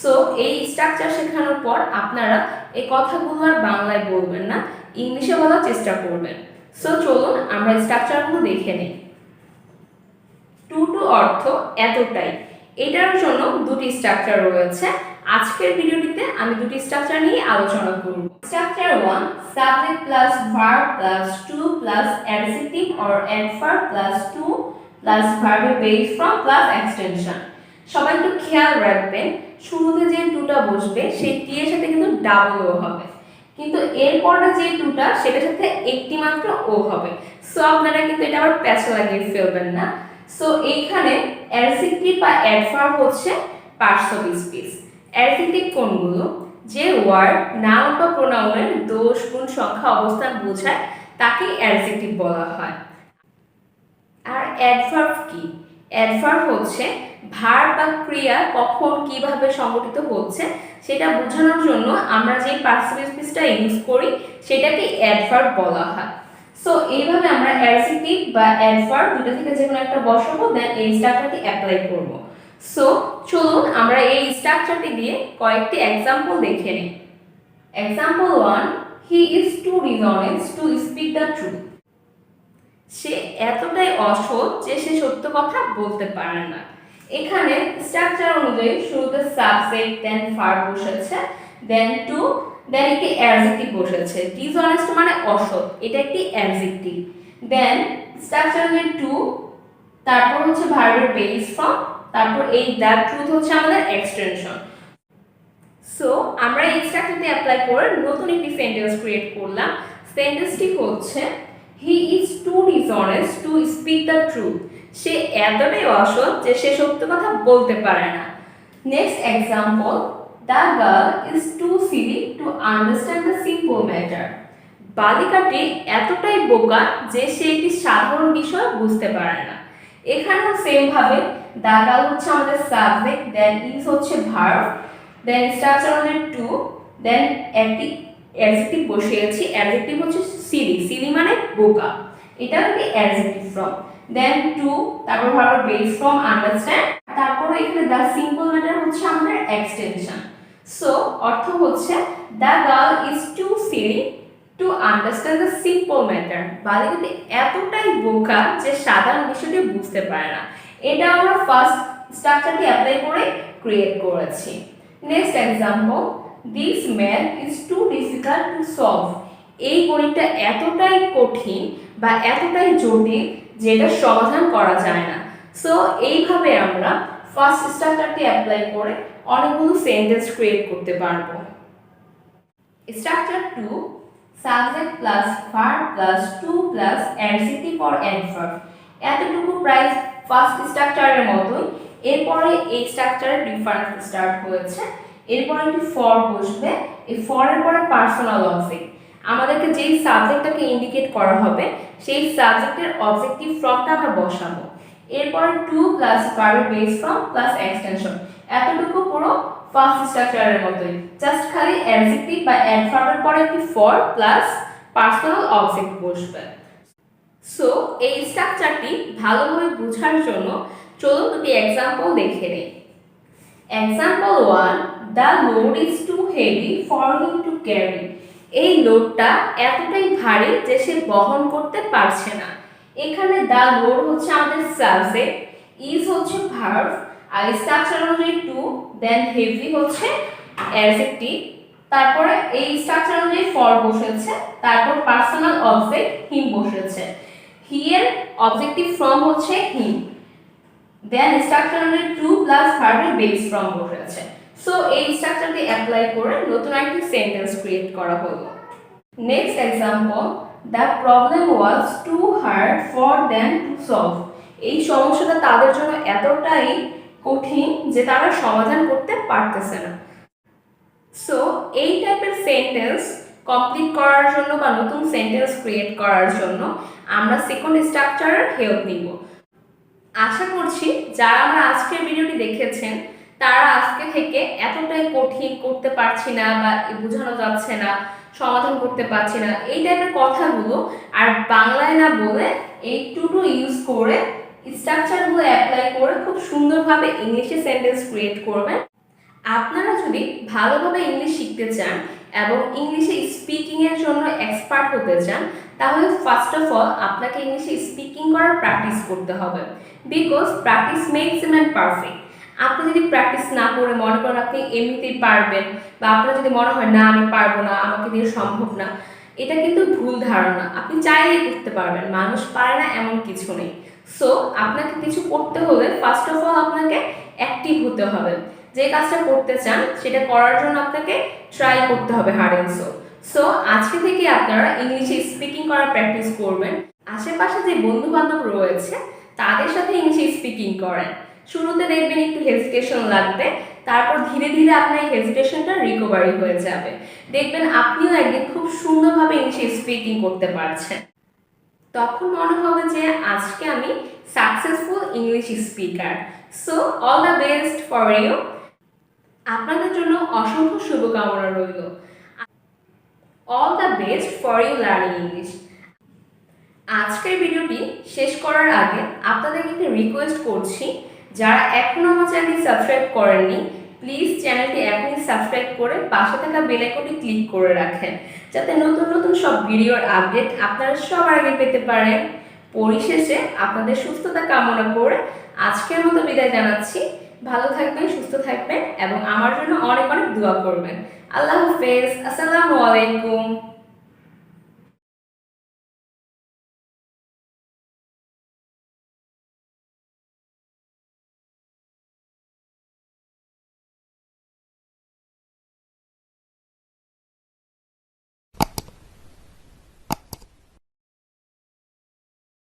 সো এই স্ট্রাকচার শেখানোর পর আপনারা এই কথাগুলো আর বাংলায় বলবেন না, ইংলিশে বলার চেষ্টা করবেন। সো চলুন আমরা স্ট্রাকচারগুলো দেখে নিই। টু টু অর্থ এতটাই, এটার জন্য দুটি স্ট্রাকচার রয়েছে। আজকের ভিডিওটিতে আমি দুটি স্ট্রাকচার নিয়ে আলোচনা করব। Structure 1, subject plus verb plus two plus adjective or adverb plus two plus ভার্বের বেস ফ্রম প্লাস এক্সটেনশন। সবাই একটু খেয়াল রাখবেন, শুরুতে যে টুটা বসবে সেই টি এর সাথে কিন্তু ডাবল ও হবে, কিন্তু এরপরে যে টুটা সেটার সাথে একটি মাত্র ও হবে। সো আপনারা কিন্তু এটা আবার প্যাচ লাগিয়ে ফেলবেন না। সো এইখানে অ্যাডজেক্টিভ বা অ্যাডভার্ব হচ্ছে পার্টস অফ স্পিচ। অ্যাডজেক্টিভ কোনগুলো? যে ওয়ার্ড নাউন বা প্রোনাউনের দোষ, গুণ, সংখ্যা, অবস্থান বোঝায় তাকে অ্যাডজেক্টিভ বলা হয়। আর অ্যাডভার্ব কি? অ্যাডভার্ব হচ্ছে ভার্ব বা ক্রিয়া কখন কিভাবে সংগঠিত হচ্ছে সেটা বোঝানোর জন্য আমরা যে পার্টস অফ স্পিচটা ইউজ করি সেটাকে অ্যাডভার্ব বলা হয়। সো এইভাবে আমরা অ্যাডজেক্টিভ বা অ্যাডভার্ব দুটো থেকে যে কোনো একটা বসাবো, দেন এই স্ট্রাকচারটি অ্যাপ্লাই করব। সো চলুন আমরা এই স্ট্রাকচারটি দিয়ে কয়েকটি এক্সাম্পল দেখে নিই। Example 1, he is too dishonest to speak the truth. সে এতটাই অসৎ যে সে সত্য কথা বলতে পারে না। এখানে স্ট্রাকচার অনুযায়ী শুরুতে সাবজেক্ট, দেন ভার্ব বসেছে, দেন টু, দেন একটি অ্যাডজেক্টিভ বসেছে। ডিসঅনেস্ট মানে অসৎ, এটা একটি অ্যাডজেক্টিভ। দেন স্ট্রাকচার অনুযায়ী টু, তারপর হচ্ছে ভার্বের বেস ফ্রম, তারপর এই দ্য ট্রুথ হচ্ছে আমাদের এক্সটেনশন। সো আমরা এই স্ট্রাকচারটি অ্যাপ্লাই করে নতুন একটি সেন্টেন্স ক্রিয়েট করলাম। সেন্টেন্সটি হচ্ছে he is too dishonest to speak the truth. সে এতটাই অসৎ যে সে সত্য কথা বলতে পারে না। Next example, the girl is too silly to understand the simple matter. বালিকাটি এতটাই বোকা যে সে একটি সাধারণ বিষয় বুঝতে পারে না। এখানেও সেম ভাবে দ্য গার্ল হচ্ছে আমাদের সাবজেক্ট, দেন ইজ হচ্ছে ভার্ব, দেন স্ট্রাকচার হচ্ছে টু, দেন একটি অ্যাডজেক্টিভ বসিয়েছি। অ্যাডজেক্টিভ হচ্ছে সিলি, সিলি মানে বোকা, এটা একটি অ্যাডজেক্টিভ ফ্রম, দেন টু, তারপর ভার্ব বেস ফ্রম আন্ডারস্ট্যান্ড, তারপর এখানে দ্য সিম্পল ম্যাটার হচ্ছে আমাদের এক্সটেনশন। সো অর্থ হচ্ছে the girl is too silly to understand the simple matter. বালিকাটি এতটাই বোকা যে সাধারণ বিষয়টি বুঝতে পারে না। এটা আমরা ফার্স্ট স্ট্রাকচারটি অ্যাপ্লাই করে ক্রিয়েট করেছি। Next example, this math is too difficult to solve. এই গণিতটা এতটাই কঠিন বা এতটাই জটিল যেটা সমাধান করা যায় না। সো এইভাবে আমরা ফার্স্ট স্ট্রাকচারটি অ্যাপ্লাই করে অনেকগুলো সেন্টেন্স ক্রিয়েট করতে পারবো। Structure 2, subject plus verb plus two plus adjective or adverb. এতটুকু প্রায় ফার্স্ট স্ট্রাকচারের মতোই। এরপরে এই স্ট্রাকচারের ডিফারেন্স স্টার্ট হয়েছে। এরপরে একটি ফর বসবে, এই ফরের পরে পার্সোনাল অবজেক্ট। আমাদেরকে যেই সাবজেক্টটাকে ইন্ডিকেট করা হবে সেই সাবজেক্টের অবজেক্টিভ ফর্মটা আমরা বসাবো। এরপরে টু প্লাস ভার্বের বেস ফর্ম প্লাস এক্সটেনশন। এতটুকু পুরো ফার্স্ট স্ট্রাকচারের মতোই, জাস্ট খালি অ্যাডজেক্টিভ বা অ্যাডভার্বের পরে একটি ফর প্লাস পার্সোনাল অবজেক্ট বসবে। সো এই স্ট্রাকচারটি ভালোভাবে বোঝার জন্য চলুন দুটি এক্সাম্পল দেখে নিই। Example 1, the load is too heavy for him to carry. এই লোডটা এতটাই ভারী যে সে বহন করতে পারছে না। এখানে দ্য লোড হচ্ছে আমাদের সাবজেক্ট, ইজ হচ্ছে ভার্ব, আর স্ট্রাকচার অনুযায়ী টু, দেন হেভি হচ্ছে অ্যাডজেক্টিভ, তারপরে এই স্ট্রাকচার অনুযায়ী ফর বসেছে, তারপর পার্সোনাল অবজেক্ট হিম বসেছে। হি এর অবজেক্টিভ ফর্ম হচ্ছে হিম, দেন স্ট্রাকচার অনুযায়ী টু প্লাস ভার্বের বেস ফর্ম বসেছে। সো এই স্ট্রাকচারটি অ্যাপ্লাই করে নতুন একটি সেন্টেন্স ক্রিয়েট করা হলো। Next example, the problem was too hard for them to solve. এই সমস্যাটা তাদের জন্য এতটাই কঠিন যে তারা সমাধান করতে পারতেছে না। সো এই টাইপের সেন্টেন্স কমপ্লিট করার জন্য বা নতুন সেন্টেন্স ক্রিয়েট করার জন্য আমরা সেকেন্ড স্ট্রাকচারের হেল্প নিব। আশা করছি যারা আমরা আজকের ভিডিওটি দেখেছেন তারা আজকে থেকে এতটাই কঠিন করতে পারছি না বা বোঝানো যাচ্ছে না, সমাধান করতে পারছি না, এই টাইপের কথাগুলো আর বাংলায় না বলে এই টু ইউজ করে স্ট্রাকচারগুলো অ্যাপ্লাই করে খুব সুন্দরভাবে ইংলিশে সেন্টেন্স ক্রিয়েট করবেন। আপনারা যদি ভালোভাবে ইংলিশ শিখতে চান এবং ইংলিশে স্পিকিংয়ের জন্য এক্সপার্ট হতে চান তাহলে ফার্স্ট অফ অল আপনাকে ইংলিশে স্পিকিং করার প্র্যাকটিস করতে হবে, because practice makes a man perfect. আপনি যদি প্র্যাকটিস না করে মনে করেন আপনি এমনিতেই পারবেন, বা আপনার যদি মনে হয় না আমি পারবো না, আমাকে দিয়ে সম্ভব না, এটা কিন্তু ভুল ধারণা। আপনি চাইলেই করতে পারবেন, মানুষ পারে না এমন কিছু নেই। সো আপনাকে কিছু করতে হলে ফার্স্ট অফ অল আপনাকে অ্যাক্টিভ হতে হবে। যে কাজটা করতে চান সেটা করার জন্য আপনাকে ট্রাই করতে হবে হার্ড অ্যান্ড সোল। সো আজকে থেকে আপনারা ইংলিশে স্পিকিং করার প্র্যাকটিস করবেন। আশেপাশে যে বন্ধু বান্ধব রয়েছে তাদের সাথে ইংলিশে স্পিকিং করেন। শুরুতে দেখবেন একটু হেজিটেশন লাগবে, তারপর ধীরে ধীরে আপনার এই হেজিটেশনটা রিকভারি হয়ে যাবে। দেখবেন আপনিও একদিন খুব সুন্দরভাবে ইংলিশে স্পিকিং করতে পারছেন। তখন মনে হবে যে আজকে আমি successful English speaker. So all the best for you. আপনাদের জন্য অসংখ্য শুভকামনা রইল। All the best for you learning English. আজকের ভিডিওটি শেষ করার আগে আপনাদেরকে একটা রিকোয়েস্ট করছি, যারা এখনও আমার চ্যানেলটি সাবস্ক্রাইব করেননি প্লিজ চ্যানেলটি এখনই সাবস্ক্রাইব করে পাশে থাকা বেল আইকনটি ক্লিক করে রাখেন, যাতে নতুন নতুন সব ভিডিওর আপডেট আপনারা সবার আগে পেতে পারেন। পরিশেষে আপনাদের সুস্থতা কামনা করে আজকের মতো বিদায় জানাচ্ছি। ভালো থাকবেন, সুস্থ থাকবেন এবং আমার জন্য অনেক অনেক দোয়া করবেন। আল্লাহ হাফেজ, আসসালামু আলাইকুম।